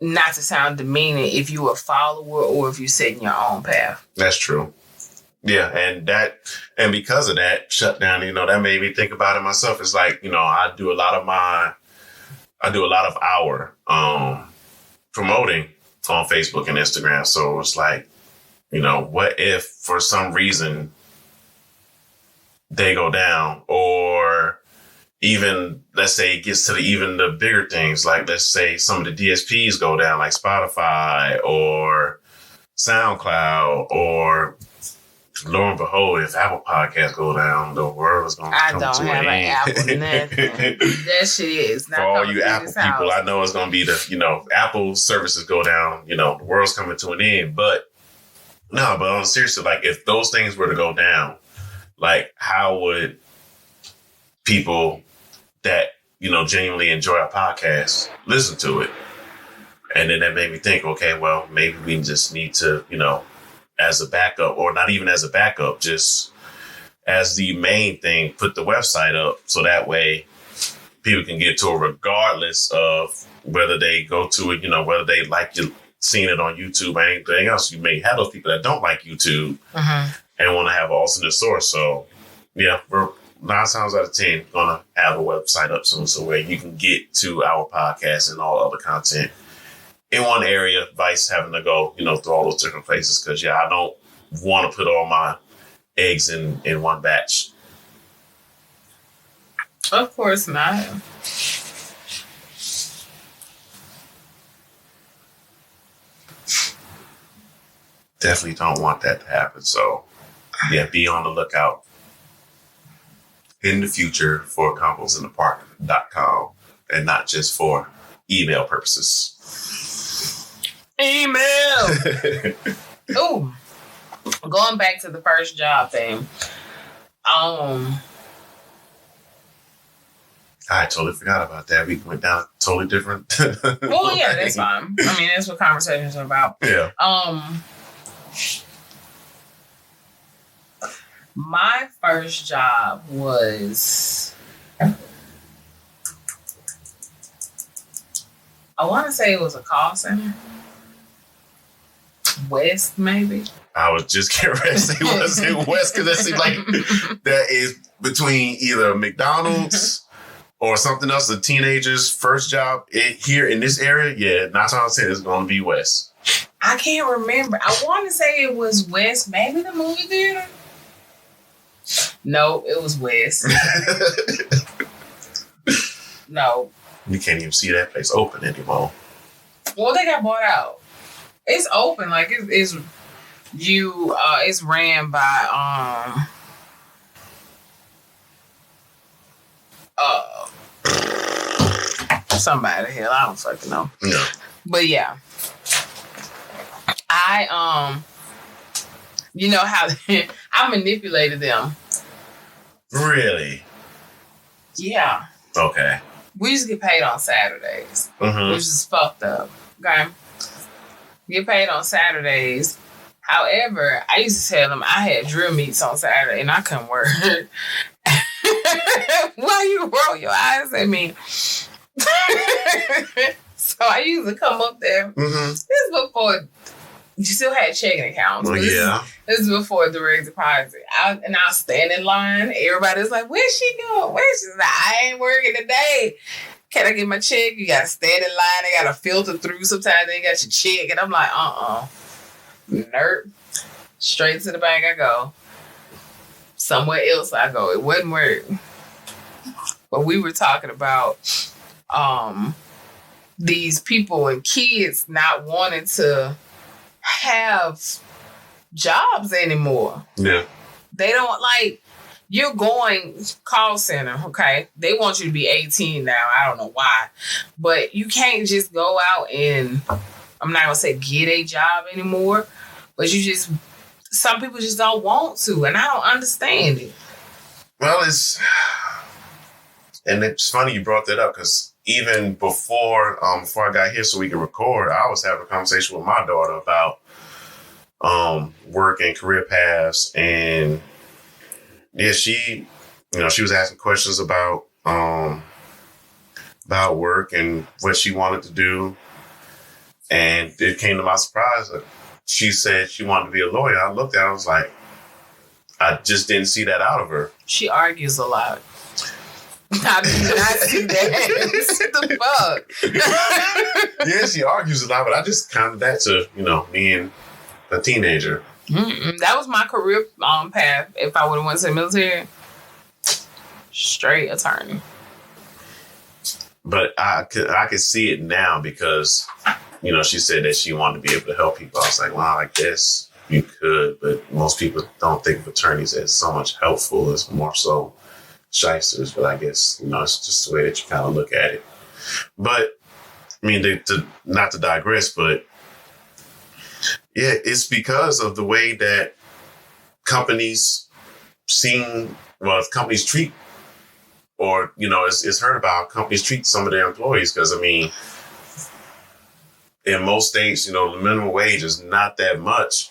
not to sound demeaning, if you a follower or if you set in your own path. That's true. Yeah, and because of that shutdown, that made me think about it myself. It's like, I do a lot of our promoting on Facebook and Instagram. So it's like, what if for some reason they go down, or even, let's say, it gets to even the bigger things, like let's say some of the DSPs go down, like Spotify or SoundCloud, or lo and behold, if Apple Podcasts go down, the world is going to come to an end. I don't have an Apple, nothing. That shit is not. For all you Apple people, I know it's going to be Apple services go down, the world's coming to an end. But on seriously, like if those things were to go down, like how would people that, genuinely enjoy our podcast listen to it? And then that made me think, okay, well, maybe we just need to, as a backup, or not even as a backup, just as the main thing, put the website up so that way people can get to it regardless of whether they go to it, whether they like you seeing it on YouTube or anything else. You may have those people that don't like YouTube and want to have an alternate source. So, yeah, we're 9 times out of 10 going to have a website up soon so where you can get to our podcast and all other content in one area, vice having to go, through all those different places. Because, I don't want to put all my eggs in one batch. Of course not. Definitely don't want that to happen. So, be on the lookout in the future for composinthepark.com, and not just for email purposes. Email. Ooh, going back to the first job thing. I totally forgot about that. We went down a totally different. Well, yeah, that's fine. I mean, that's what conversations are about. Yeah. My first job was, I want to say it was a call center. West, maybe. I was just getting ready to say was it West, because that seems like that is between either McDonald's or something else. The teenager's first job here in this area, yeah, 9 times out of 10 is going to be West. I can't remember. I want to say it was West, maybe the movie theater. No, it was West. No. You can't even see that place open anymore. Well, they got bought out. It's open, like it's ran by somebody. Hell, I don't fucking know. Yeah. But yeah, I you know how I manipulated them. Really? Yeah. Okay. We used to get paid on Saturdays, which is fucked up. Okay. Get paid on Saturdays. However, I used to tell them I had drill meets on Saturday and I couldn't work. Why you roll your eyes at me? So I used to come up there. This is before you still had checking accounts. Well, yeah. This is before direct deposit. I'll stand in line. Everybody's like, where's she going? Where's she? Like, I ain't working today. Can I get my check? You got to stand in line. They got to filter through. Sometimes they got your check. And I'm like, Nerd. Straight to the bank I go. Somewhere else I go. It wouldn't work. But we were talking about these people and kids not wanting to have jobs anymore. Yeah. They don't like, you're going call center, okay? They want you to be 18 now. I don't know why. But you can't just go out and, I'm not going to say get a job anymore, but some people just don't want to, and I don't understand it. Well, it's funny you brought that up, because even before I got here so we could record, I was having a conversation with my daughter about work and career paths, and yeah, she was asking questions about work and what she wanted to do, and it came to my surprise that she said she wanted to be a lawyer. I looked at her, I was like, I just didn't see that out of her. She argues a lot. I did not see that. The fuck? Yeah, she argues a lot, but I just counted that to, being a teenager. That was my career path. If I would have went to the military, straight attorney. But I could see it now because, she said that she wanted to be able to help people. I was like, well, I guess you could, but most people don't think of attorneys as so much helpful. It's more so shysters, but I guess, it's just the way that you kind of look at it. But, I mean, not to digress, but yeah, it's because of the way that companies treat, or, it's heard about how companies treat some of their employees. Because, I mean, in most states, the minimum wage is not that much.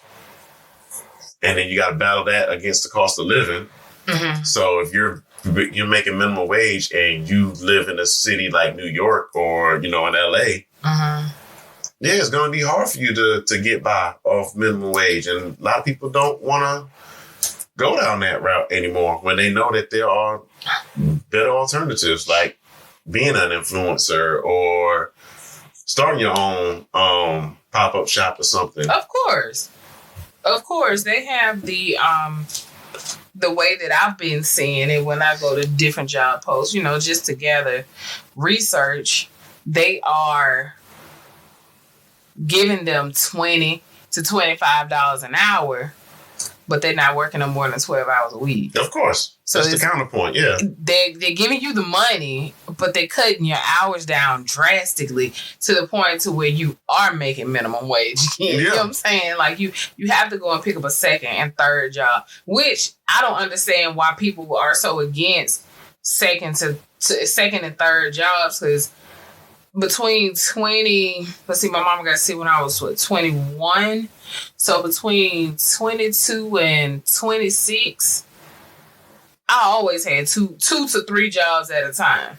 And then you got to battle that against the cost of living. Mm-hmm. So if you're making minimum wage and you live in a city like New York or, in LA, yeah, it's going to be hard for you to get by off minimum wage. And a lot of people don't want to go down that route anymore when they know that there are better alternatives, like being an influencer or starting your own pop-up shop or something. Of course. They have the way that I've been seeing it when I go to different job posts, just to gather research. They are giving them $20 to $25 an hour, but they're not working no more than 12 hours a week. Of course. So that's the counterpoint, yeah. They're giving you the money, but they're cutting your hours down drastically to the point to where you are making minimum wage. You know what I'm saying? Like, you have to go and pick up a second and third job, which I don't understand why people are so against second and third jobs, because between 20, my mama got sick when I was 21. So between 22 and 26, I always had two to three jobs at a time.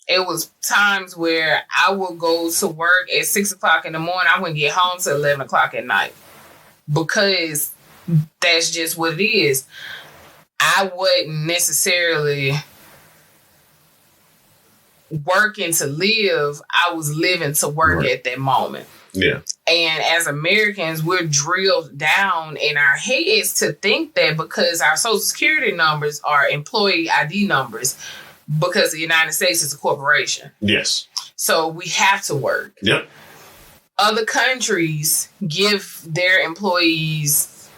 It was times where I would go to work at 6 o'clock in the morning. I wouldn't get home till 11 o'clock at night because that's just what it is. I wasn't necessarily working to live. I was living to work at that moment. Yeah. And as Americans, we're drilled down in our heads to think that because our Social Security numbers are employee ID numbers, because the United States is a corporation. Yes. So we have to work. Yep. Other countries give their employees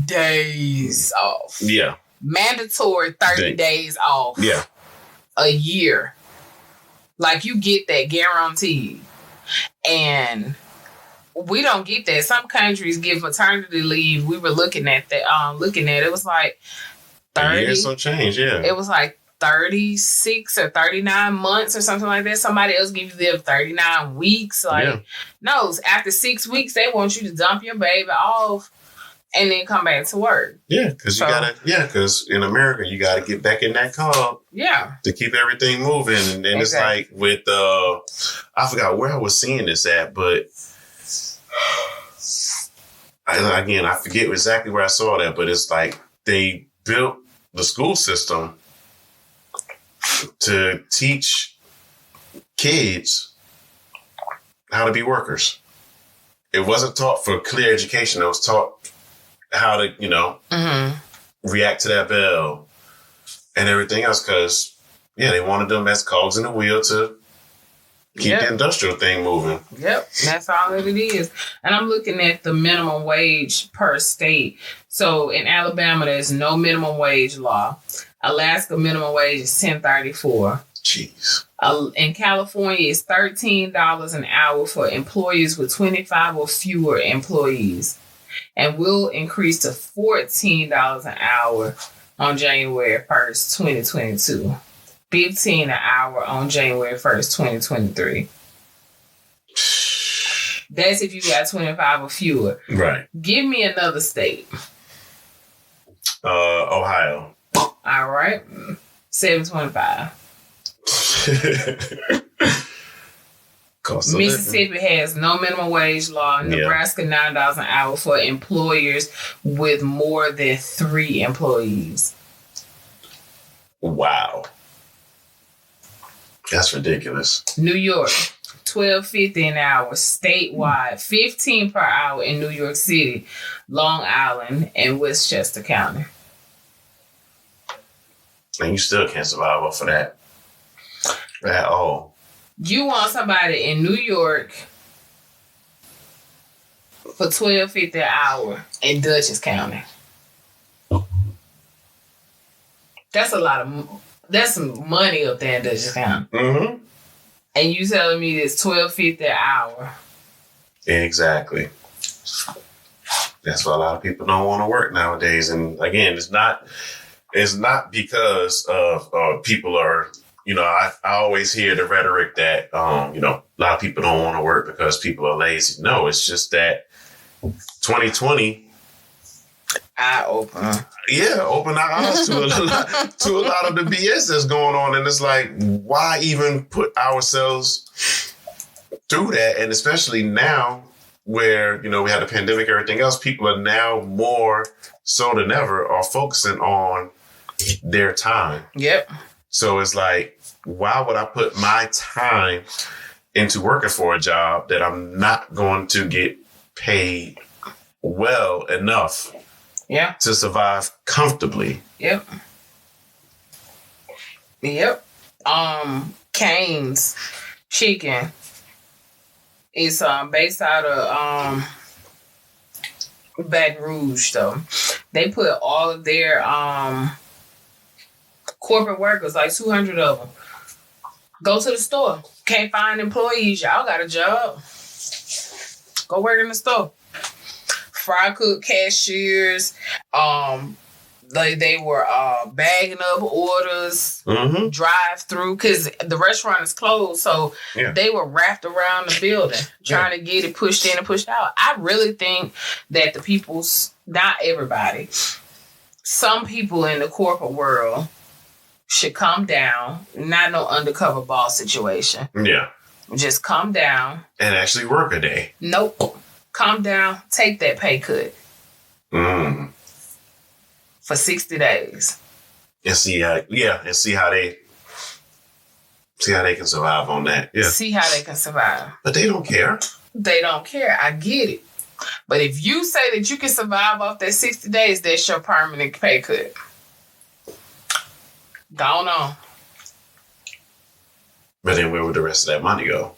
days off. Yeah. Mandatory 30 days off. Yeah. A year. Like you get that guaranteed. And we don't get that. Some countries give maternity leave. We were looking at that. It was like 30. Yeah, some change, yeah. It was like 36 or 39 months or something like that. Somebody else gives you them 39 weeks. No, after 6 weeks, they want you to dump your baby off and then come back to work. Yeah, because in America, you got to get back in that car. Yeah. To keep everything moving. And then It's like with, I forgot where I was seeing this at, but I forget exactly where I saw that, but it's like they built the school system to teach kids how to be workers. It wasn't taught for clear education. It was taught how to, react to that bell and everything else. Because, they wanted them as cogs in the wheel to keep the industrial thing moving. Yep, that's all that it is. And I'm looking at the minimum wage per state. So in Alabama, there's no minimum wage law. Alaska minimum wage is $10.34. Jeez. In California, it's $13 an hour for employees with 25 or fewer employees, and will increase to $14 an hour on January 1st, 2022. $15 an hour on January 1st, 2023. That's if you got 25 or fewer. Right. Give me another state. Ohio. All right. $7.25. Mississippi has no minimum wage law. Nebraska, $9 an hour for employers with more than 3 employees. Wow. That's ridiculous. New York, $12.50 an hour statewide, $15 per hour in New York City, Long Island, and Westchester County. And you still can't survive off of that at all. You want somebody in New York for $12.50 an hour in Dutchess County. That's a lot of. That's some money up there in Dutchess County. Mm-hmm. And you telling me it's $12.50 an hour? Exactly. That's why a lot of people don't want to work nowadays. And again, it's not because of people are. I always hear the rhetoric that a lot of people don't want to work because people are lazy. No, it's just that 2020. Eye-opener. Yeah, open our eyes to a lot of the BS that's going on. And it's like, why even put ourselves through that? And especially now where, we had a pandemic, everything else, people are now more so than ever are focusing on their time. Yep. So it's like, why would I put my time into working for a job that I'm not going to get paid well enough to survive comfortably? Yep. Cane's Chicken is based out of Baton Rouge, though. They put all of their corporate workers, like 200 of them, go to the store. Can't find employees. Y'all got a job. Go work in the store. Fry cook cashiers. They were bagging up orders, drive through, because the restaurant is closed. So they were wrapped around the building trying to get it pushed in and pushed out. I really think that the people, not everybody, some people in the corporate world should come down, not no undercover boss situation. Yeah. Just come down. And actually work a day. Nope. Come down, take that pay cut. For 60 days. And see how they can survive on that. Yeah. See how they can survive. But they don't care. They don't care. I get it. But if you say that you can survive off that 60 days, that's your permanent pay cut. Gone on. But then where would the rest of that money go?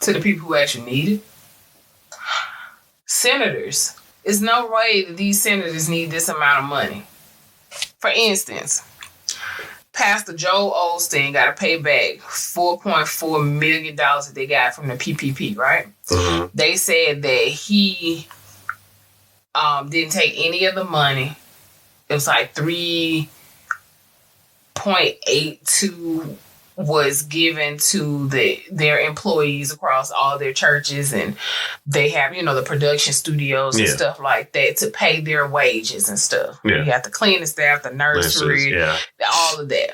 To the people who actually need it. Senators. There's no way that these senators need this amount of money. For instance, Pastor Joel Osteen got to pay back $4.4 million that they got from the PPP, right? Mm-hmm. They said that he didn't take any of the money. It was like 3.82 was given to their employees across all their churches, and they have, the production studios and stuff like that to pay their wages and stuff. Yeah. You got the cleaning staff, the nursery, all of that.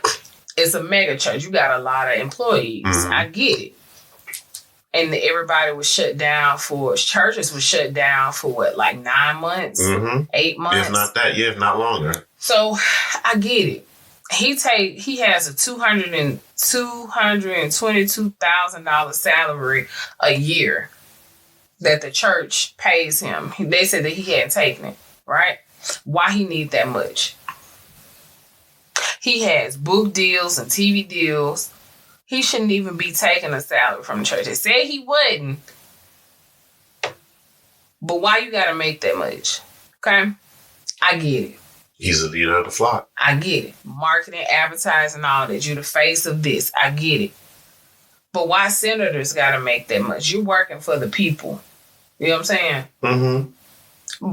It's a mega church. You got a lot of employees. Mm-hmm. I get it. And everybody was shut down churches was shut down for what, like 9 months, 8 months? If not that, if not longer. So I get it. He has a $222,000 salary a year that the church pays him. They said that he hadn't taken it, right? Why he need that much? He has book deals and TV deals. He shouldn't even be taking a salary from the church. They said he wouldn't. But why you gotta make that much? Okay? I get it. He's the leader of the flock. I get it. Marketing, advertising, all that. You're the face of this. I get it. But why senators got to make that much? You're working for the people. You know what I'm saying? Mm-hmm.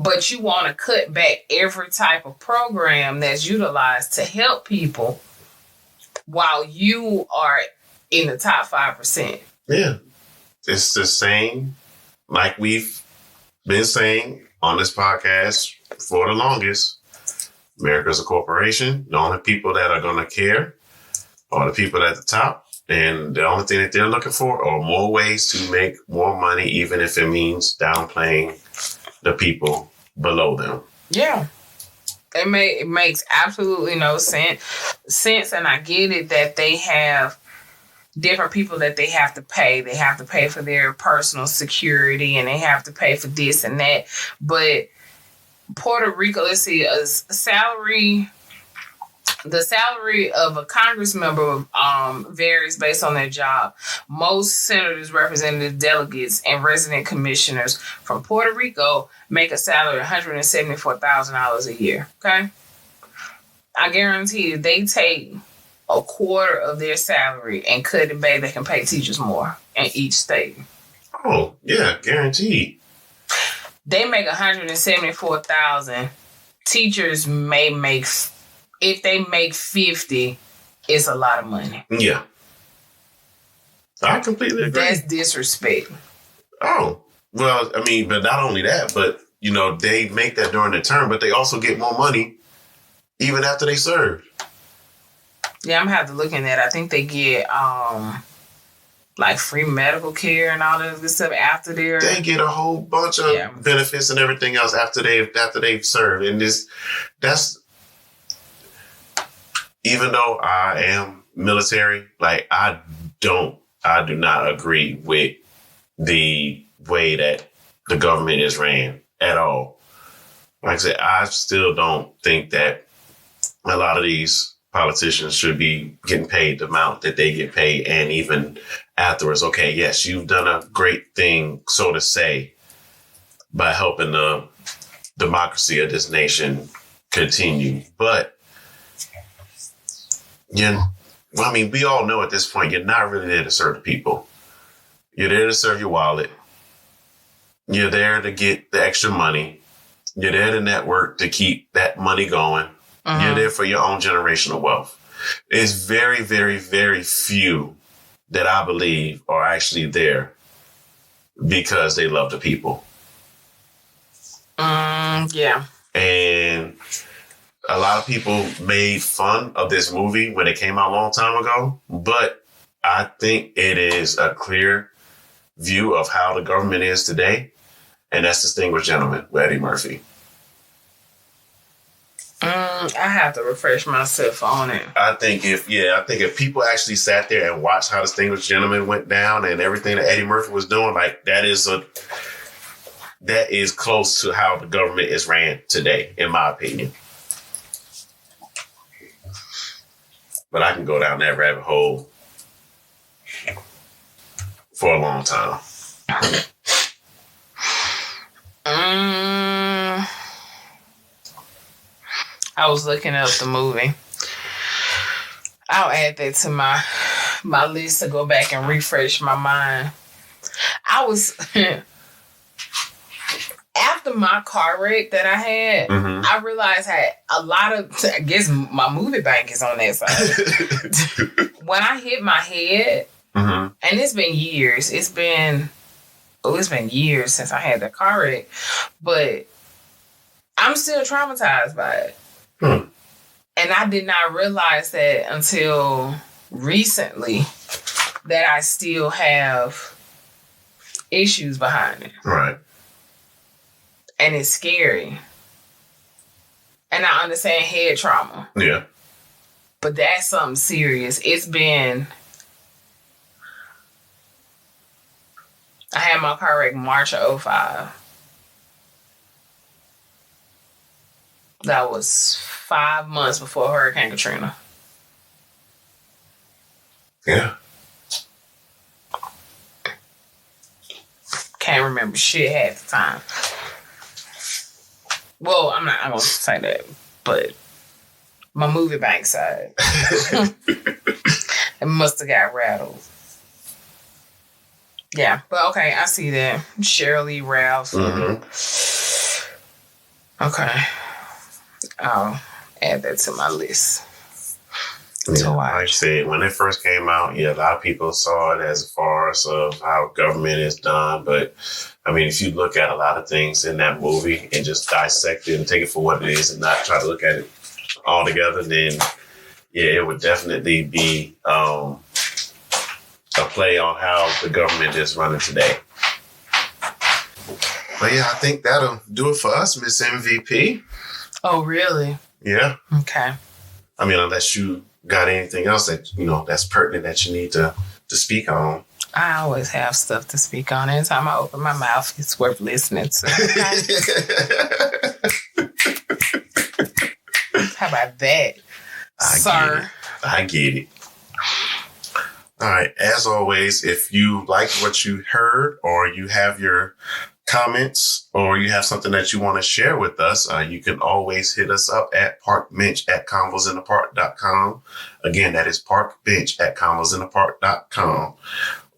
But you want to cut back every type of program that's utilized to help people while you are in the top 5%. Yeah. It's the same, like we've been saying on this podcast for the longest. America's a corporation. The only people that are going to care are the people at the top. And the only thing that they're looking for are more ways to make more money, even if it means downplaying the people below them. Yeah. It makes absolutely no sense. And I get it that they have different people that they have to pay. They have to pay for their personal security, and they have to pay for this and that. But Puerto Rico, let's see, the salary of a Congress member varies based on their job. Most senators, representatives, delegates, and resident commissioners from Puerto Rico make a salary of $174,000 a year. Okay? I guarantee you, they take a quarter of their salary and cut it back. They can pay teachers more in each state. Oh, yeah, guaranteed. They make $174,000. Teachers may make, if they make 50, it's a lot of money. Yeah, I completely agree. That's disrespect. Oh, well, I mean, but not only that, but they make that during their term, but they also get more money even after they serve. Yeah, I'm gonna have to look in that. I think they get like free medical care and all that good stuff after their. They get a whole bunch of benefits and everything else after they've served. And that's even though I am military, like I do not agree with the way that the government is ran at all. Like I said, I still don't think that a lot of these politicians should be getting paid the amount that they get paid. And even afterwards, okay, yes, you've done a great thing, so to say, by helping the democracy of this nation continue. But, we all know at this point, you're not really there to serve the people. You're there to serve your wallet. You're there to get the extra money. You're there to network to keep that money going. Uh-huh. You're there for your own generational wealth. It's very, very, very few that I believe are actually there because they love the people. Yeah. And a lot of people made fun of this movie when it came out a long time ago, but I think it is a clear view of how the government is today, and that's Distinguished Gentleman with Eddie Murphy. I have to refresh myself on it. I think if people actually sat there and watched how Distinguished Gentleman went down and everything that Eddie Murphy was doing, like that is close to how the government is ran today, in my opinion. But I can go down that rabbit hole for a long time. I was looking up the movie. I'll add that to my list to go back and refresh my mind. I was after my car wreck that I had, I realized I had a lot of. I guess my movie bank is on that side. When I hit my head, and it's been years. It's been years since I had that car wreck, but I'm still traumatized by it. And I did not realize that until recently that I still have issues behind it. Right. And it's scary. And I understand head trauma. Yeah. But that's something serious. I had my car wreck March of 2005. That was 5 months before Hurricane Katrina. Yeah. Can't remember shit at the time. Well, I'm not going to say that, but my movie bank side. It must have got rattled. Yeah, but okay, I see that. Shirley, Ralph. Okay. I'll add that to my list. Yeah, like I said, when it first came out, a lot of people saw it as a farce of how government is done. But, I mean, if you look at a lot of things in that movie and just dissect it and take it for what it is and not try to look at it all together, then, it would definitely be a play on how the government is running today. But, I think that'll do it for us, Miss MVP. Oh, really? Yeah. Okay. I mean, unless you got anything else that, that's pertinent that you need to speak on. I always have stuff to speak on. Anytime I open my mouth, it's worth listening to. How about that, sir? I get it. All right. As always, if you like what you heard or you have your comments or you have something that you want to share with us, you can always hit us up at parkbench@convosinthepark.com. Again, that is parkbench@convosinthepark.com.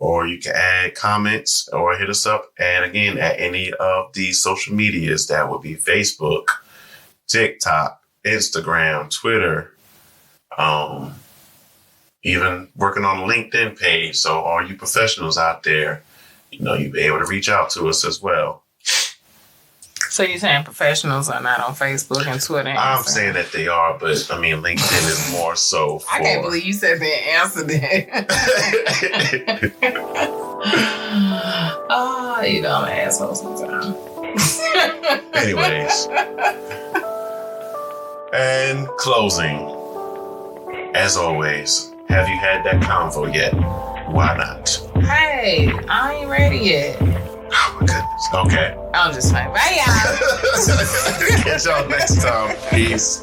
Or you can add comments or hit us up at any of the social medias. That would be Facebook, TikTok, Instagram, Twitter, even working on a LinkedIn page. So all you professionals out there, you'll be able to reach out to us as well. So you're saying professionals are not on Facebook and Twitter? And I'm saying that they are, but I mean, LinkedIn is more so for... I can't believe you said that answer that. Oh, I'm an asshole sometimes. Anyways. And closing. As always, have you had that convo yet? Why not? Hey, I ain't ready yet. Oh my goodness. Okay. I'm just fine. Bye, y'all. Catch y'all next time. Peace.